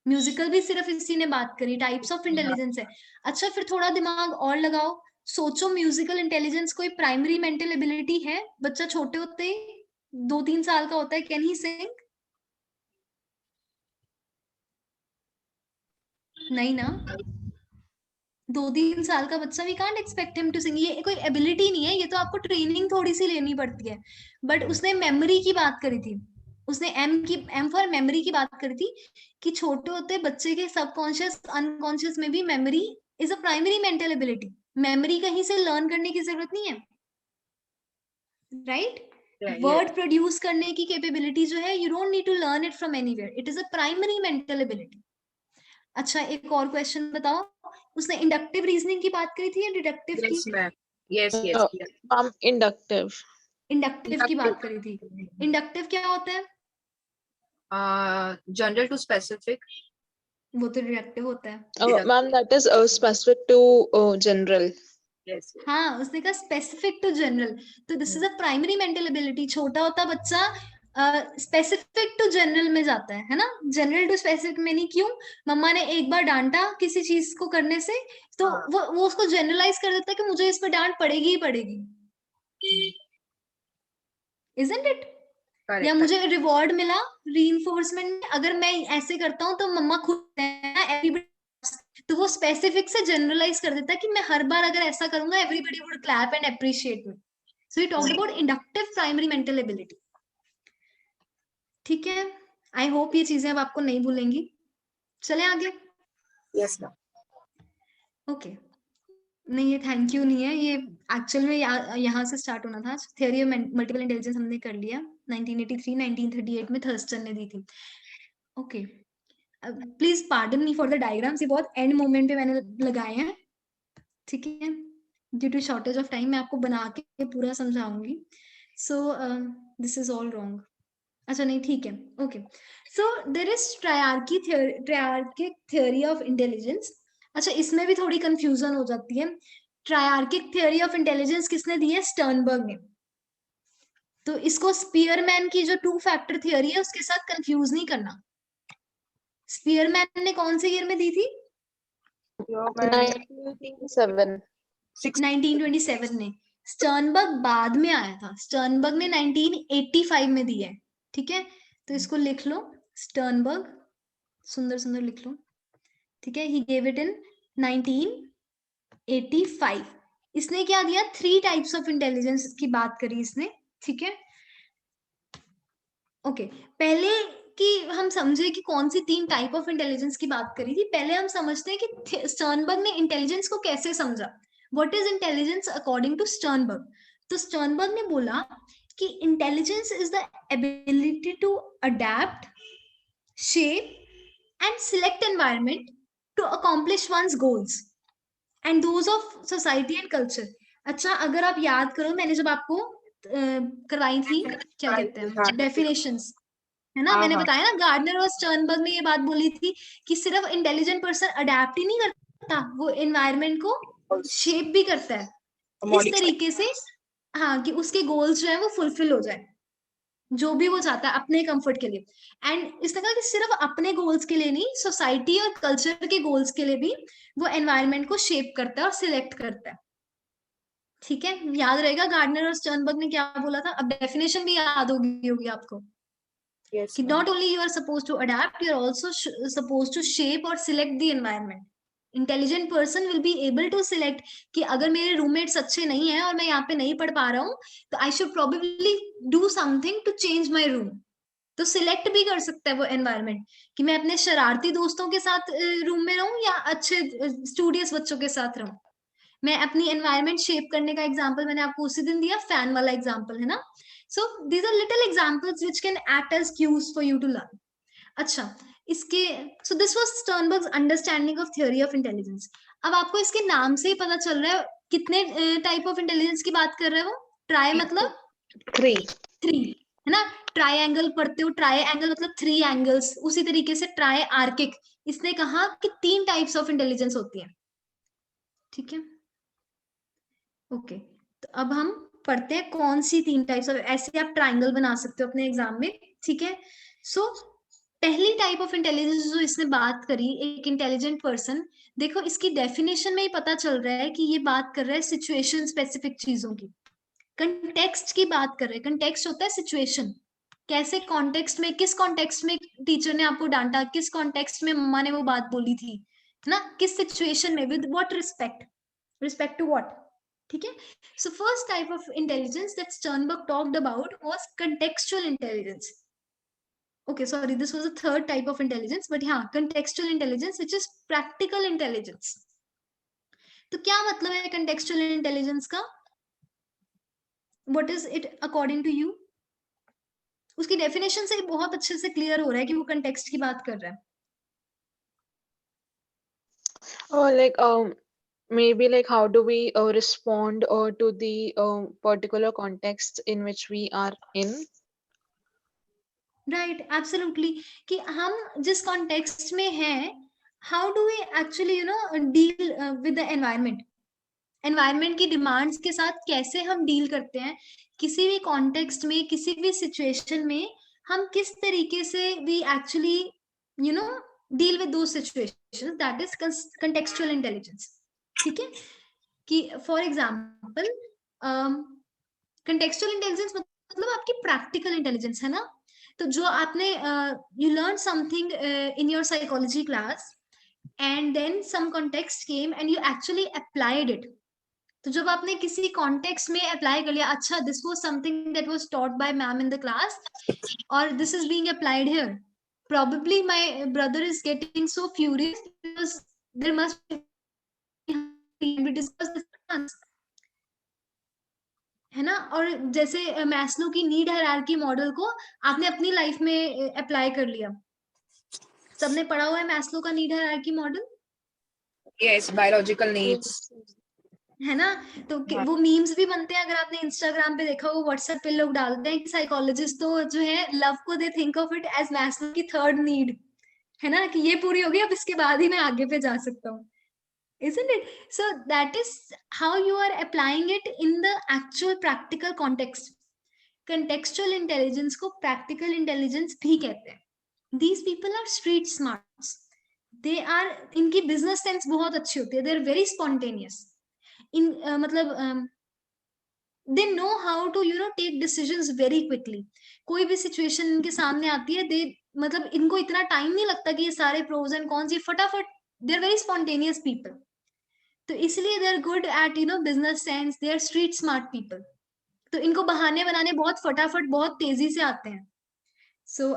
म्यूजिकल भी सिर्फ इसी ने बात करी, टाइप्स ऑफ इंटेलिजेंस है. अच्छा, फिर थोड़ा दिमाग और लगाओ, सोचो म्यूजिकल इंटेलिजेंस कोई प्राइमरी मेंटल एबिलिटी है? बच्चा छोटे होते ही 2-3 साल का होता है, कैन ही सिंग? नहीं ना. 2-3 साल का बच्चा, we can't expect him to sing. ये कोई एबिलिटी नहीं है, ये तो आपको ट्रेनिंग थोड़ी सी लेनी पड़ती है. बट उसने मेमोरी की बात करी थी, उसने एम फॉर मेमोरी की बात करी थी कि छोटे होते बच्चे के सबकॉन्शियस अनकॉन्शियस में भी memory is a primary mental ability. Memory कहीं से लर्न करने की जरूरत नहीं है, राइट? वर्ड प्रोड्यूस करने की कैपेबिलिटी जो है, you don't need to learn it from anywhere, it is a primary mental ability. अच्छा, एक और क्वेश्चन बताओ. उसने इंडक्टिव रीजनिंग की बात करी थी या डिडक्टिव की? Yes, ma'am. Yes. Inductive. Inductive की बात करी थी. इंडक्टिव क्या होता है? General to specific. वो तो डिडक्टिव होता है. Ma'am, that is specific to general. Yes. हाँ, उसने कहा स्पेसिफिक टू जनरल. तो this is a primary mental ability. छोटा होता बच्चा स्पेसिफिक टू जनरल में जाता है ना. जनरल टू स्पेसिफिक में नहीं. क्यों? मम्मा ने एक बार डांटा किसी चीज को करने से, तो हाँ. वो उसको जनरलाइज कर देता है कि मुझे इस पर डांट पड़ेगी ही पड़ेगी. Isn't it? Correct. या मुझे रिवॉर्ड मिला रीइंफोर्समेंट, अगर मैं ऐसे करता हूँ तो मम्मा खुश है, तो वो स्पेसिफिक से जनरलाइज कर देता है कि मैं हर बार अगर ऐसा करूंगा everybody would clap and appreciate me. So he talked about inductive primary mental ability. ठीक है, आई होप ये चीजें अब आपको नहीं भूलेंगी. चले आगे. Yes, ma'am. ओके. नहीं, ये थैंक यू नहीं है, ये एक्चुअल में यहाँ से स्टार्ट होना था. थ्योरी ऑफ मल्टीपल इंटेलिजेंस हमने कर लिया 1983 1938 में थर्स्टन ने दी थी. Okay, please pardon me for the diagrams, ये बहुत एंड मोमेंट पे मैंने लगाए हैं. ठीक है, due to shortage of time मैं आपको बना के पूरा समझाऊंगी. So this is all wrong. अच्छा नहीं, ठीक है. Okay, so there is triarchic theory of intelligence. अच्छा, इसमें भी थोड़ी कंफ्यूजन हो जाती है. ट्रायर्किक थ्योरी ऑफ इंटेलिजेंस किसने दी है? स्टर्नबर्ग ने. तो इसको स्पीयरमैन की जो 2 फैक्टर थ्योरी है उसके साथ कंफ्यूज नहीं करना. स्पीयरमैन ने कौन से ईयर में दी थी? 1987. 1927 में. स्टर्नबर्ग बाद में आया था. स्टर्नबर्ग ने 1985 में दी है. ठीक है, तो इसको लिख लो. स्टर्नबर्ग, सुंदर सुंदर लिख लो. ठीक है, ही गेव इट इन 1985. इसने क्या दिया? 3 टाइप्स ऑफ इंटेलिजेंस की बात करी इसने. ठीक है, ओके. पहले कि हम समझे कि कौन सी 3 टाइप ऑफ इंटेलिजेंस की बात करी थी, पहले हम समझते हैं कि स्टर्नबर्ग ने इंटेलिजेंस को कैसे समझा. What is intelligence according to Sternberg? तो स्टर्नबर्ग ने बोला कि intelligence is the ability to adapt, shape and select environment to accomplish one's goals and those of society and culture. अच्छा, अगर आप याद करो, मैंने जब आपको करवाई थी, क्या कहते हैं, डेफिनेशंस, है ना, मैंने बताया ना, गार्डनर और स्टर्नबर्ग ने ये बात बोली थी कि सिर्फ इंटेलिजेंट पर्सन अडेप्ट ही नहीं करता, वो एनवायरनमेंट को शेप भी करता है इस तरीके से, हाँ, कि उसके गोल्स जो है वो फुलफिल हो जाए, जो भी वो चाहता है अपने कंफर्ट के लिए. एंड इसने कहा कि सिर्फ अपने गोल्स के लिए नहीं, सोसाइटी और कल्चर के गोल्स के लिए भी वो एनवायरनमेंट को शेप करता है और सिलेक्ट करता है. ठीक है, याद रहेगा गार्डनर और स्टर्नबर्ग ने क्या बोला था. अब डेफिनेशन भी याद होगी आपको. Yes, कि ma'am. not only you are supposed to adapt, you are also supposed to shape or select the environment. Intelligent person will be able to select कि अगर मेरे रूममेट्स अच्छे नहीं है और मैं यहाँ पे नहीं पढ़ पा रहा हूँ, तो I should probably do something to change my room. तो सिलेक्ट भी कर सकता है वो एनवायरनमेंट कि मैं अपने शरारती दोस्तों के साथ रूम में रहूं या अच्छे स्टूडियस बच्चों के साथ रहूं. मैं अपनी एनवायरनमेंट शेप करने का एग्जांपल मैंने आपको उसी दिन दिया, फैन वाला एग्जांपल, है ना. So these are little examples which can act as cues for you to learn. अच्छा, इसके so this was Sternberg's understanding of theory of intelligence. अब आपको इसके नाम से ही पता चल रहा है कितने टाइप ऑफ इंटेलिजेंस की बात कर रहे हो. ट्राई मतलब 3, है ना. ट्राइंगल पढ़ते हो, ट्राइंगल मतलब 3 एंगल्स. उसी तरीके से ट्राई आर्किक, इसने कहा कि 3 टाइप्स ऑफ इंटेलिजेंस होती है. ठीक है, ओके. तो अब हम पढ़ते हैं कौन सी 3 टाइप्स ऑफ, ऐसे आप ट्राइंगल बना सकते हो अपने एग्जाम में. ठीक है, सो पहली टाइप ऑफ इंटेलिजेंस जो इसने बात करी, एक इंटेलिजेंट पर्सन, देखो इसकी डेफिनेशन में ही पता चल रहा है कि ये बात कर रहा है सिचुएशन स्पेसिफिक चीजों की, कंटेक्स्ट की बात कर रहे हैं. कंटेक्स्ट होता है सिचुएशन. कैसे कॉन्टेक्स्ट में, किस कॉन्टेक्स्ट में टीचर ने आपको डांटा, किस कॉन्टेक्स्ट में मम्मा ने वो बात बोली थी, है ना, किस सिचुएशन में, with what respect to what. ठीक है, so first type of intelligence that Sternberg talked about was contextual intelligence. okay, sorry, this was a third type of intelligence, but yeah, contextual intelligence, which is practical intelligence. तो क्या मतलब है contextual intelligence का? What is it according to you? उसकी डेफिनेशन से ही बहुत अच्छे से क्लियर हो रहा है कि वो कंटेक्स्ट की बात कर रहा है. Or like maybe like how do we respond to the particular context in which we are in? Right, absolutely, कि हम जिस कॉन्टेक्स्ट में हैं, how do we actually deal with the environment की डिमांड्स के साथ कैसे हम डील करते हैं किसी भी कॉन्टेक्स्ट में, किसी भी सिचुएशन में, हम किस तरीके से we actually deal with those situations, that is contextual intelligence. ठीक है, कि फॉर एग्जांपल कंटेक्सचुअल इंटेलिजेंस मतलब आपकी प्रैक्टिकल इंटेलिजेंस है ना. तो जो आपने you learn something in your psychology class and then some context came and you actually applied it. तो जब आपने किसी कॉन्टेक्स्ट में अप्लाई कर लिया, अच्छा this was something that was taught by ma'am in the class और this is being applied here, probably my brother is getting so furious because there must be discussed, है ना. और जैसे मैस्लो की नीड हायरार्की मॉडल को आपने अपनी लाइफ में अप्लाई कर लिया. सबने पढ़ा हुआ है मैस्लो का need hierarchy model? Yes, biological needs. है ना. तो वो मीम्स भी बनते हैं, अगर आपने इंस्टाग्राम पे देखा हो, व्हाट्सएप पे लोग डालते हैं कि साइकोलॉजिस्ट तो जो है लव को they think of it as Maslow की थर्ड नीड, है ना, कि ये पूरी होगी अब इसके बाद ही मैं आगे पे जा सकता हूँ. Isn't it? So that is how you are applying it in the actual practical context. Contextual intelligence को practical intelligence भी कहते हैं. These people are street smarts. They are, इनकी business sense बहुत अच्छी होती है. They are very spontaneous. मतलब they know how to take decisions very quickly. कोई भी situation इनके सामने आती है, they मतलब इनको इतना टाइम नहीं लगता कि ये सारे pros and cons, ये फटाफट, they are very spontaneous people. तो इसलिए they are good at business sense, they are street smart people. तो इनको बहाने बनाने बहुत फटाफट, बहुत तेजी से आते हैं. So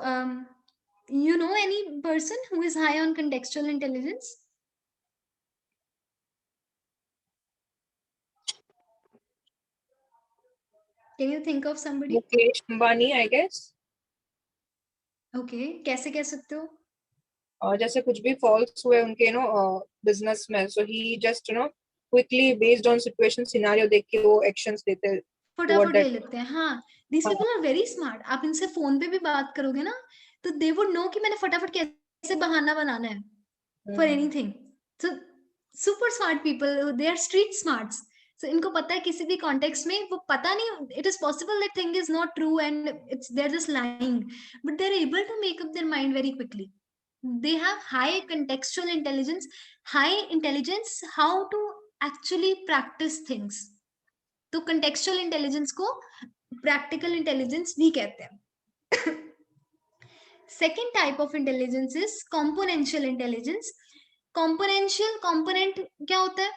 you know any person who is high on contextual intelligence? Can you think of somebody? Mukesh Ambani, I guess. Okay, कैसे कह सकते हो? और जैसे कुछ भी फॉल्स हुए उनके बिजनेस में, so he just quickly based on situation scenario देख के वो actions देते हैं. फटाफट ले लेते हैं. हाँ, these people are very smart. आप इनसे फोन पे भी बात करोगे ना, तो they would know कि मैंने फटाफट कैसे बहाना बनाना है for anything. So super smart people, they are street smarts. So इनको पता है किसी भी context में, वो पता नहीं, it is possible that thing is not true and they're just lying, but they're able to make up their mind very quickly. They have high contextual intelligence, high intelligence how to actually practice things. तो contextual intelligence को practical intelligence भी कहते हैं. Second type of intelligence is componential intelligence. Componential, component क्या होता है?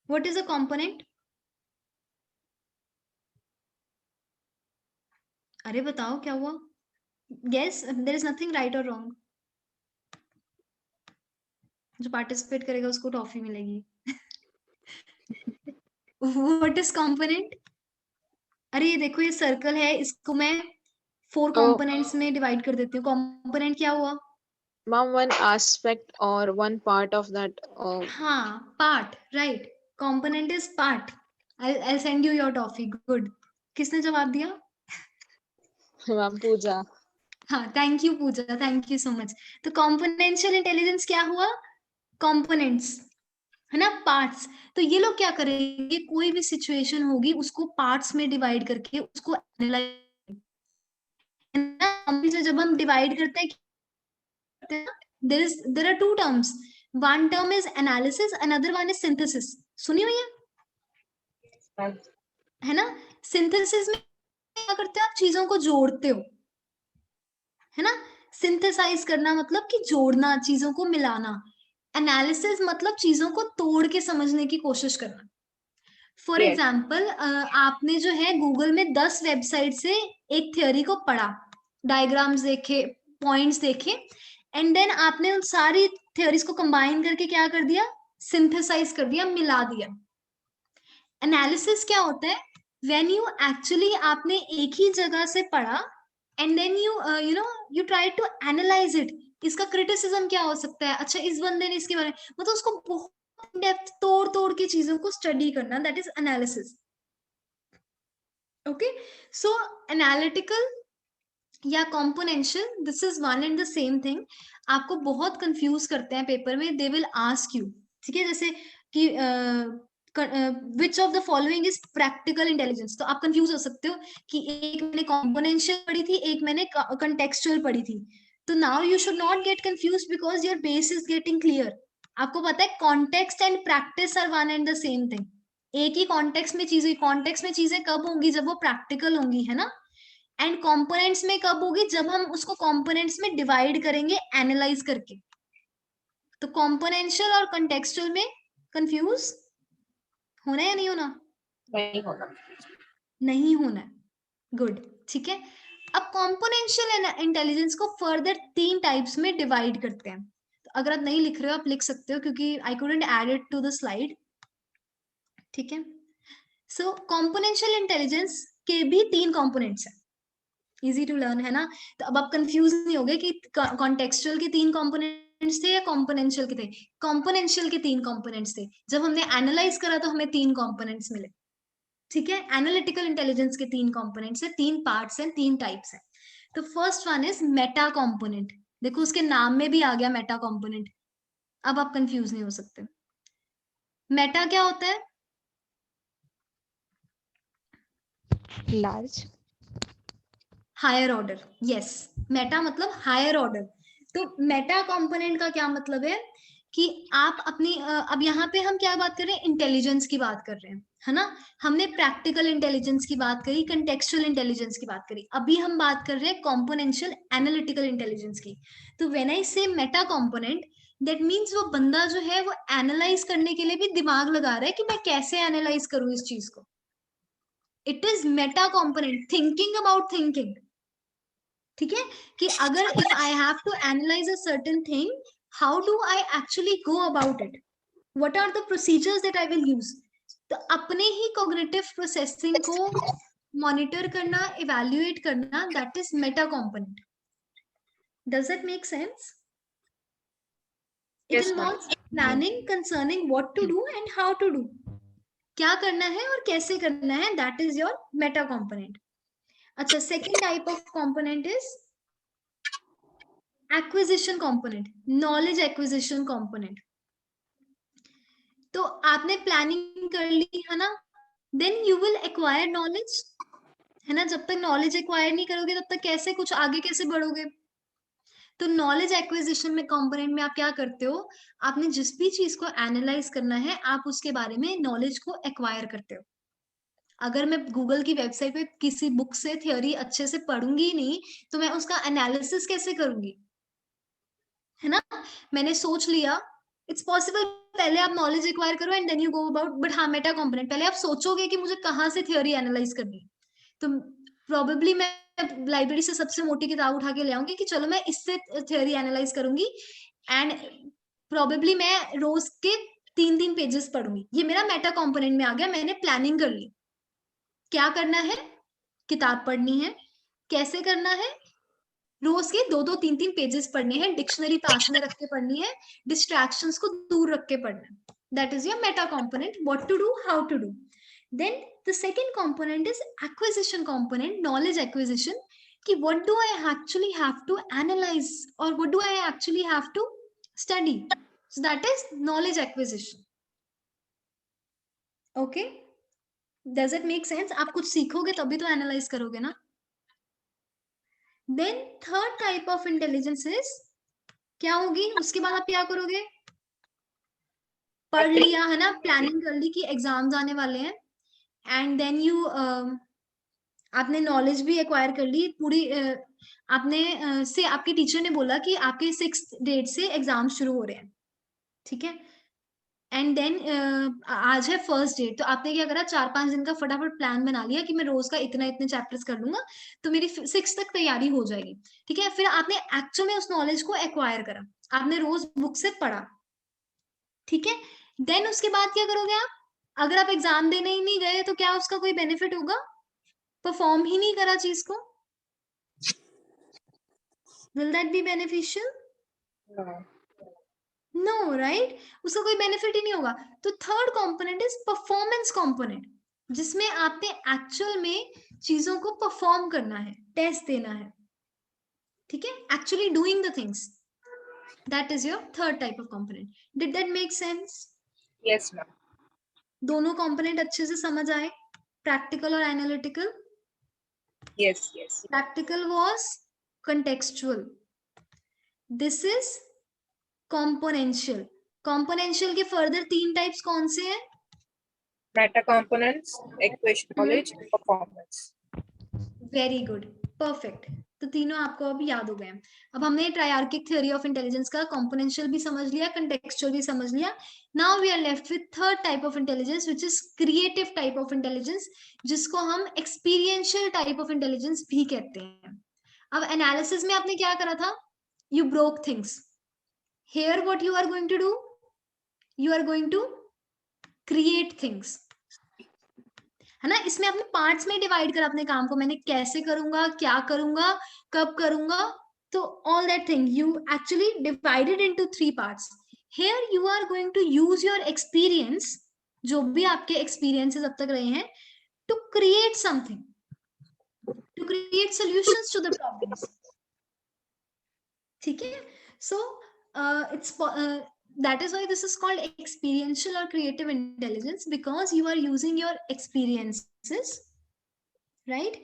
What is a component? अरे बताओ क्या हुआ? Guess, there is nothing right or wrong. जो पार्टिसिपेट करेगा उसको टॉफी मिलेगी. What is component? अरे ये देखो, ये सर्कल है, इसको मैं 4 components में डिवाइड कर देती हूँ. component क्या हुआ? Ma'am, one aspect or one part of that. हाँ, part, right. Component is part. I'll send you your toffee. Good. किसने जवाब दिया? Ma'am, Pooja. हाँ, thank you Puja, thank you so much. तो componential intelligence क्या हुआ? Components, है ना, parts. तो ये लोग क्या करेंगे, कोई भी situation होगी उसको parts में divide करके उसको analyze, जब हम divide करते हैं, there are 2 terms. One term is analysis, another one is synthesis. सुनी हुई है? है ना. synthesis में क्या करते हो, आप चीजों को जोड़ते हो, है ना. synthesize करना मतलब कि जोड़ना, चीजों को मिलाना. analysis मतलब चीजों को तोड़ के समझने की कोशिश करना. For Yes. एग्जाम्पल आपने जो है गूगल में 10 वेबसाइट से एक थ्योरी को पढ़ा, डायग्राम्स देखे, पॉइंट्स देखे, एंड देन आपने उन सारी थ्योरीज को कंबाइन करके क्या कर दिया, सिंथेसाइज कर दिया, मिला दिया। एनालिसिस क्या होता है, व्हेन यू एक्चुअली आपने एक ही जगह से पढ़ा and then you try to analyze it, इसका क्रिटिसिज्म क्या हो सकता है, अच्छा इस बंदे ने इसके बारे में, मतलब उसको बहुत डेप्थ तोड़ तोड़ के चीजों को स्टडी करना, that is analysis. Okay, so analytical या componential, this is one and the same thing. आपको बहुत कंफ्यूज करते हैं पेपर में, दे विल आस्क यू, ठीक है, जैसे कि which of the following is practical intelligence, तो आप कंफ्यूज हो सकते हो कि एक मैंने कॉम्पोनेंशियल पढ़ी थी, एक मैंने कंटेक्सचुअल पढ़ी थी। तो now you should not get confuse because your base is getting clear. आपको पता है context and practice are one and the same thing. एक ही कॉन्टेक्स्ट में चीजें, कॉन्टेक्स्ट में चीजें कब होंगी, जब वो प्रैक्टिकल होंगी, है ना, एंड कंपोनेंट्स में कब होगी, जब हम उसको कंपोनेंट्स में डिवाइड करेंगे एनालाइज करके। तो कंपोनेंशियल और कॉन्टेक्सचुअल में कंफ्यूज होना है या नहीं होना? नहीं होना। नहीं होना, गुड, ठीक है। अब कंपोनेंशियल इंटेलिजेंस को फर्दर 3 टाइप्स में डिवाइड करते हैं। तो अगर आप नहीं लिख रहे हो आप लिख सकते हो, क्योंकि I couldn't add it to the slide, ठीक है। सो कंपोनेंशियल इंटेलिजेंस के भी 3 कंपोनेंट्स हैं, इजी टू लर्न, है ना। तो अब आप कंफ्यूज नहीं होगे कि कॉन्टेक्सचुअल के 3 कंपोनेंट्स थे या कंपोनेंशियल के थे। कंपोनेंशियल के 3 कंपोनेंट्स थे, जब हमने एनालाइज करा तो हमें 3 कंपोनेंट्स मिले, ठीक है। एनालिटिकल इंटेलिजेंस के 3 कंपोनेंट्स है, 3 पार्ट्स हैं, 3 टाइप्स हैं। तो first one is meta component, देखो उसके नाम में भी आ गया मेटा कंपोनेंट, अब आप कंफ्यूज नहीं हो सकते। मेटा क्या होता है? Large. Higher order, yes, meta मतलब हायर ऑर्डर। तो मेटा कंपोनेंट का क्या मतलब है कि आप अपनी अब यहाँ पे हम क्या बात कर रहे हैं, इंटेलिजेंस की बात कर रहे हैं, है ना। हमने प्रैक्टिकल इंटेलिजेंस की बात करी, कंटेक्सचुअल इंटेलिजेंस की बात करी, अभी हम बात कर रहे हैं कॉम्पोनेंशियल एनालिटिकल इंटेलिजेंस की। तो व्हेन आई से मेटा कंपोनेंट, दैट मीन्स वो बंदा जो है वो एनालाइज करने के लिए भी दिमाग लगा रहा है कि मैं कैसे एनालाइज करूं इस चीज को। It is meta component, thinking about thinking, ठीक है, कि अगर if I have to analyze a certain thing, how do I actually go about it, what are the procedures that I will use. तो अपने ही कॉग्निटिव प्रोसेसिंग को मॉनिटर करना, इवैल्यूएट करना, that is meta component. Does it make sense? It Yes, ma'am. Involves planning concerning what to do and how to do, क्या करना है और कैसे करना है, that is your meta component. अच्छा, second type of component is acquisition component, knowledge acquisition component. तो आपने प्लानिंग कर ली, है ना, then you will acquire knowledge, है ना। जब तक नॉलेज एक्वायर नहीं करोगे तब तक कैसे कुछ आगे कैसे बढ़ोगे। तो नॉलेज एक्विजिशन में कंपोनेंट में आप क्या करते हो, आपने जिस भी चीज को एनालाइज करना है आप उसके बारे में नॉलेज को एक्वायर करते हो। अगर मैं गूगल की वेबसाइट पे किसी बुक से थ्योरी अच्छे से पढ़ूंगी नहीं तो मैं उसका एनालिसिस कैसे करूंगी, है ना। मैंने सोच लिया, इट्स पॉसिबल, पहले आप नॉलेज एक्वायर करो and then you go about, but हाँ मेटा कंपोनेंट, पहले आप सोचोगे कि मुझे कहाँ से थ्योरी एनालाइज करनी है। तो प्रोबेबली मैं लाइब्रेरी से सबसे मोटी किताब उठा के ले आऊंगी कि चलो मैं इससे थ्योरी एनालाइज करूंगी, एंड प्रोबेबली मैं रोज के 3-3 पेजेस पढ़ूंगी। ये मेरा मेटा कंपोनेंट में आ गया, मैंने प्लानिंग कर ली, क्या करना है, किताब पढ़नी है, कैसे करना है, रोज के 2-2, 3-3 पेजेस पढ़ने हैं, डिक्शनरी पास में रख के पढ़नी है, डिस्ट्रैक्शंस को दूर रख के पढ़ना है, that is your meta component, what to do, how to do. Then the second component is acquisition component, knowledge acquisition, कि what do I actually have to analyse और what do I actually have to study, so that is knowledge acquisition. Okay, does it make sense? आप कुछ सीखोगे तभी तो एनालाइज करोगे ना। Then third type of intelligence is, क्या होगी उसके बाद आप क्या करोगे, पढ़ लिया है ना, प्लानिंग कर ली कि एग्जाम्स आने वाले हैं, एंड देन यू आपने नॉलेज भी एक्वायर कर ली पूरी, आपने से आपके टीचर ने बोला कि आपके 6th डेट से एग्जाम शुरू हो रहे हैं, ठीक है, एंड देन आज है फर्स्ट डे, तो आपने क्या करा, 4-5 दिन का फटाफट प्लान बना लिया कि मैं रोज का इतने चैप्टर्स कर लूंगा तो मेरी 6 तक तैयारी हो जाएगी। ठीक है, फिर आपने एक्चुअल में उस नॉलेज को एक्वायर करा, आपने रोज बुक से पढ़ा। ठीक है, देन उसके बाद क्या करोगे आप? अगर आप एग्जाम देने ही नहीं गए तो क्या उसका कोई बेनिफिट होगा? परफॉर्म ही नहीं करा चीज को, will that be beneficial? No. No, right, उसका कोई बेनिफिट ही नहीं होगा। तो third component is performance component, जिसमें आपने एक्चुअल में चीजों को परफॉर्म करना है, टेस्ट देना है। ठीक है, actually doing the things, that is your third type of component. Did that make sense? Yes, ma'am. दोनों कंपोनेंट अच्छे से समझ आए, प्रैक्टिकल और analytical? Yes, yes. Practical was contextual. This is componential. Componential के further 3 types कौन से हैं? Meta components, equation knowledge, and performance. Very good, perfect. तो तीनों आपको अभी याद हो गए हैं। अब हमने ट्रायआर्किक थ्योरी ऑफ इंटेलिजेंस का कॉम्पोनेंशियल भी समझ लिया, कंटेक्चुअल भी समझ लिया। Now we are left with third type of intelligence which is creative type of intelligence, जिसको हम एक्सपीरियंशियल टाइप ऑफ इंटेलिजेंस भी कहते हैं। अब एनालिसिस में आपने क्या करा था? You broke things. Here what you are going to do? You are going to create things. है ना, इसमें आपने पार्ट्स में डिवाइड करा अपने काम को, मैंने कैसे करूंगा, क्या करूंगा, कब करूंगा, तो all that thing you actually divided into 3 parts. Here you are going to use your experience, जो भी आपके experiences अब तक रहे हैं, to create something, to create solutions to the problems. ठीक है, so it's that is why this is called experiential or creative intelligence, because you are using your experiences, right?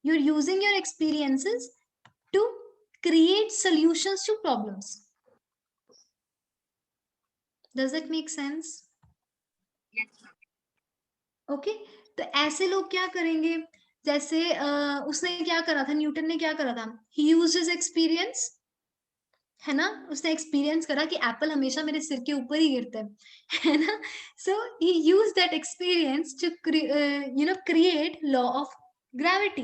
You're using your experiences to create solutions to problems. Does that make sense? Okay, तो ऐसे लोग क्या करेंगे? जैसे उसने क्या करा था, न्यूटन ने क्या करा था? He used his experience, है ना, उसने एक्सपीरियंस करा कि एप्पल हमेशा मेरे सिर के ऊपर ही गिरता है ना, so he use that experience to create law of gravity.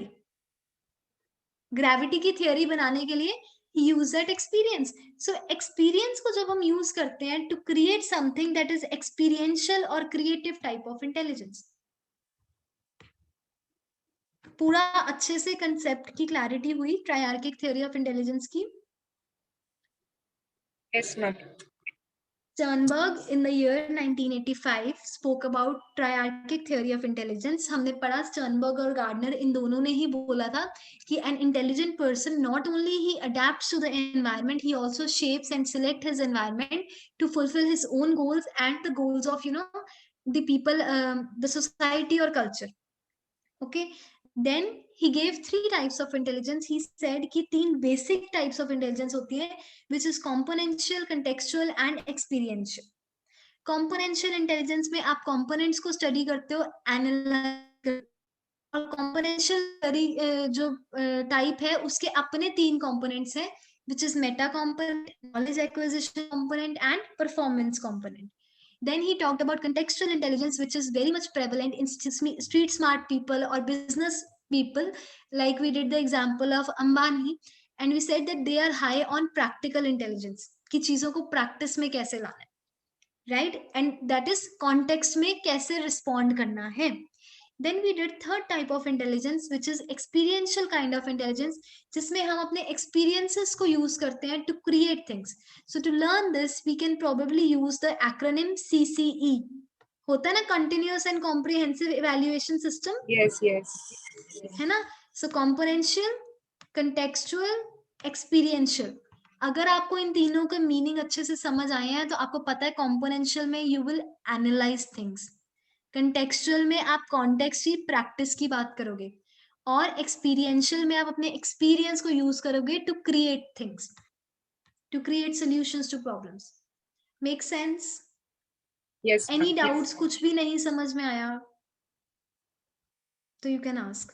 Gravity की थियोरी बनाने के लिए he use that experience. So experience को जब हम यूज करते हैं to create something, that is experiential और क्रिएटिव टाइप ऑफ इंटेलिजेंस। पूरा अच्छे से कंसेप्ट की क्लैरिटी हुई ट्रायआर्किक थ्योरी ऑफ इंटेलिजेंस की? Yes, ma'am. Sternberg in the year 1985 spoke about triarchic theory of intelligence. हमने पढ़ा Sternberg और Gardner इन दोनों ने ही बोला था कि an intelligent person not only he adapts to the environment, he also shapes and select his environment to fulfill his own goals and the goals of the people, the society or culture. Okay, then he gave 3 types of intelligence. He said कि 3 basic types of intelligence होती है, which is componential, contextual and experiential. Componential intelligence में आप components को study करते हो, analyze, और componential जो type है उसके अपने 3 components हैं, which is meta component, knowledge acquisition component and performance component. Then he talked about contextual intelligence, which is very much prevalent in street smart people or business people, like we did the example of Ambani, and we said that they are high on practical intelligence, कि चीजों को practice में कैसे लाना है, right? And that is context में कैसे respond करना है. Then we did third type of intelligence, which is experiential kind of intelligence, जिसमें हम अपने experiences को use करते हैं to create things. So to learn this, we can probably use the acronym CCE. होता है ना, Continuous and Comprehensive Evaluation System. Yes, yes. है ना? So componential, contextual, experiential. अगर आपको इन तीनों के मीनिंग अच्छे से समझ आए हैं तो आपको पता है कॉम्पोनेंशियल में you will analyse things, contextual में आप कॉन्टेक्स्ट की प्रैक्टिस की बात करोगे, और एक्सपीरियंशियल में आप अपने एक्सपीरियंस को यूज करोगे to create things, to create solutions to problems. Make sense? Yes, any ma'am. Doubts? कुछ भी नहीं समझ में आया तो you can ask.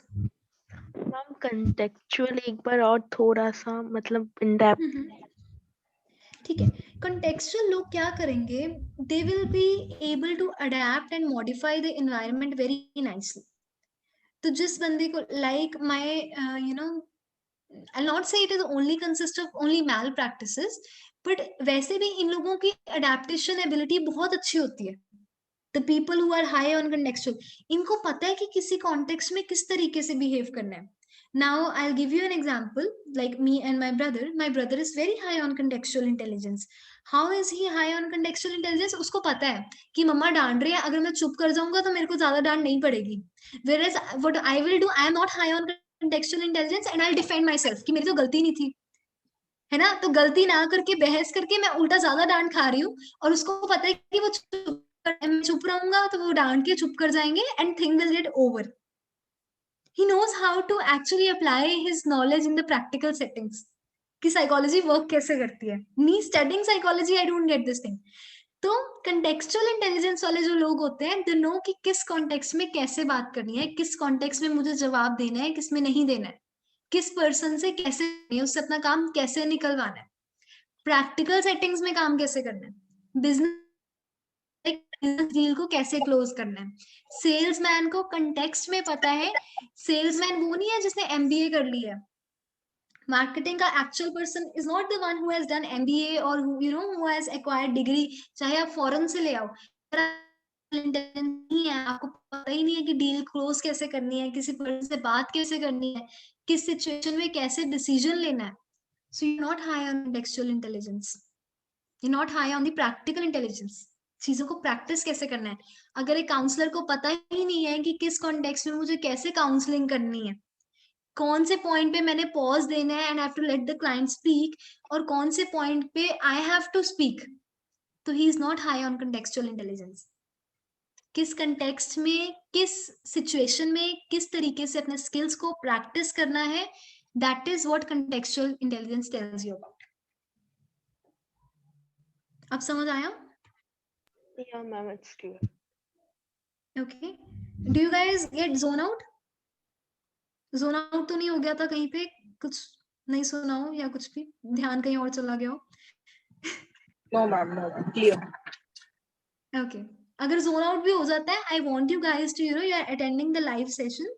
Ma'am contextual एक बार और थोड़ा सा मतलब in depth. ठीक है, contextual लोग क्या करेंगे, they will be able to adapt and modify the environment very nicely. तो जिस बंदे को like my you know, I'll not say it is only consist of only malpractices, but वैसे भी इन लोगों की adaptation ability बहुत अच्छी होती है. The people who are high on contextual, इनको पता है कि किसी context में किस तरीके से behave करना है. Now I'll give you an example, like me and my brother. My brother is very high on contextual intelligence. How is he high on contextual intelligence? उसको पता है कि मम्मा डांट रही है, अगर मैं चुप कर जाऊंगा तो मेरे को ज्यादा डांट नहीं पड़ेगी. Whereas what I will do, I am not high on contextual intelligence and I'll defend myself कि मेरी तो गलती नहीं थी, है ना. तो गलती ना करके बहस करके मैं उल्टा ज्यादा डांट खा रही हूँ, और उसको पता है कि वो चुप रहूंगा तो वो डांट के चुप कर जाएंगे and thing will get over. He knows how to actually apply his knowledge in the practical settings. कि psychology work कैसे करती है. Me studying psychology, I don't get this thing. तो contextual intelligence वाले जो लोग होते हैं, they know कि किस context में कैसे बात करनी है, किस context में मुझे जवाब देना है, किस में नहीं देना है, किस person से कैसे, उससे अपना काम कैसे निकलवाना है, practical settings में काम कैसे करना है, business डील को कैसे क्लोज करना है. सेल्समैन को कंटेक्स्ट में पता है. सेल्समैन वो नहीं है जिसने एमबीए कर ली है. मार्केटिंग का actual person is not the one who has done MBA और you know who has acquired degree, चाहे आप फॉरेन से ले आओ. नहीं है, आपको पता ही नहीं है कि डील क्लोज कैसे करनी है, किसी पर्सन से बात कैसे करनी है, किस सिचुएशन में कैसे डिसीजन लेना है. So you not high on textual intelligence, you not high on the practical intelligence. चीजों को प्रैक्टिस कैसे करना है. अगर एक काउंसलर को पता ही नहीं है कि किस कॉन्टेक्स्ट में मुझे कैसे काउंसलिंग करनी है, कौन से पॉइंट पे मैंने पॉज देना है and have to let the client speak, और कौन से पॉइंट पे आई हैव टू स्पीक, तो he is not high on contextual intelligence. किस कंटेक्स्ट में, किस सिचुएशन में, किस तरीके से अपने स्किल्स को प्रैक्टिस करना है, that is what contextual intelligence tells you about. अब समझ आया? Yeah, ma'am, it's clear. Okay. Do you guys get zone out? Zone out तो नहीं हो गया था कहीं पे, कुछ नहीं सुना हो या कुछ भी ध्यान कहीं और चला गया हो? No, ma'am, no, clear. Okay. अगर zone out भी हो जाता है, I want you guys to, you know, you are attending the live session,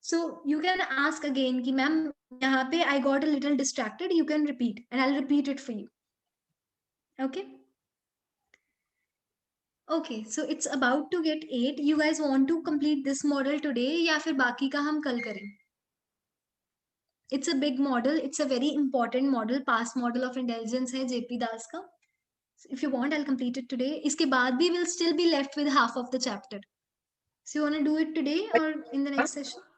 so you can ask again कि मैम यहाँ पे I got a little distracted, you can repeat and I'll repeat it for you. Okay. Okay, so it's about to get 8. You guys want to complete this model today या फिर बाकी का हम कल करें? It's a big model. It's a very important model. Past model of intelligence है JP दास का. If you want, I'll complete it today. इसके बाद भी we'll still be left with half of the chapter. So you want to do it today or in the next session?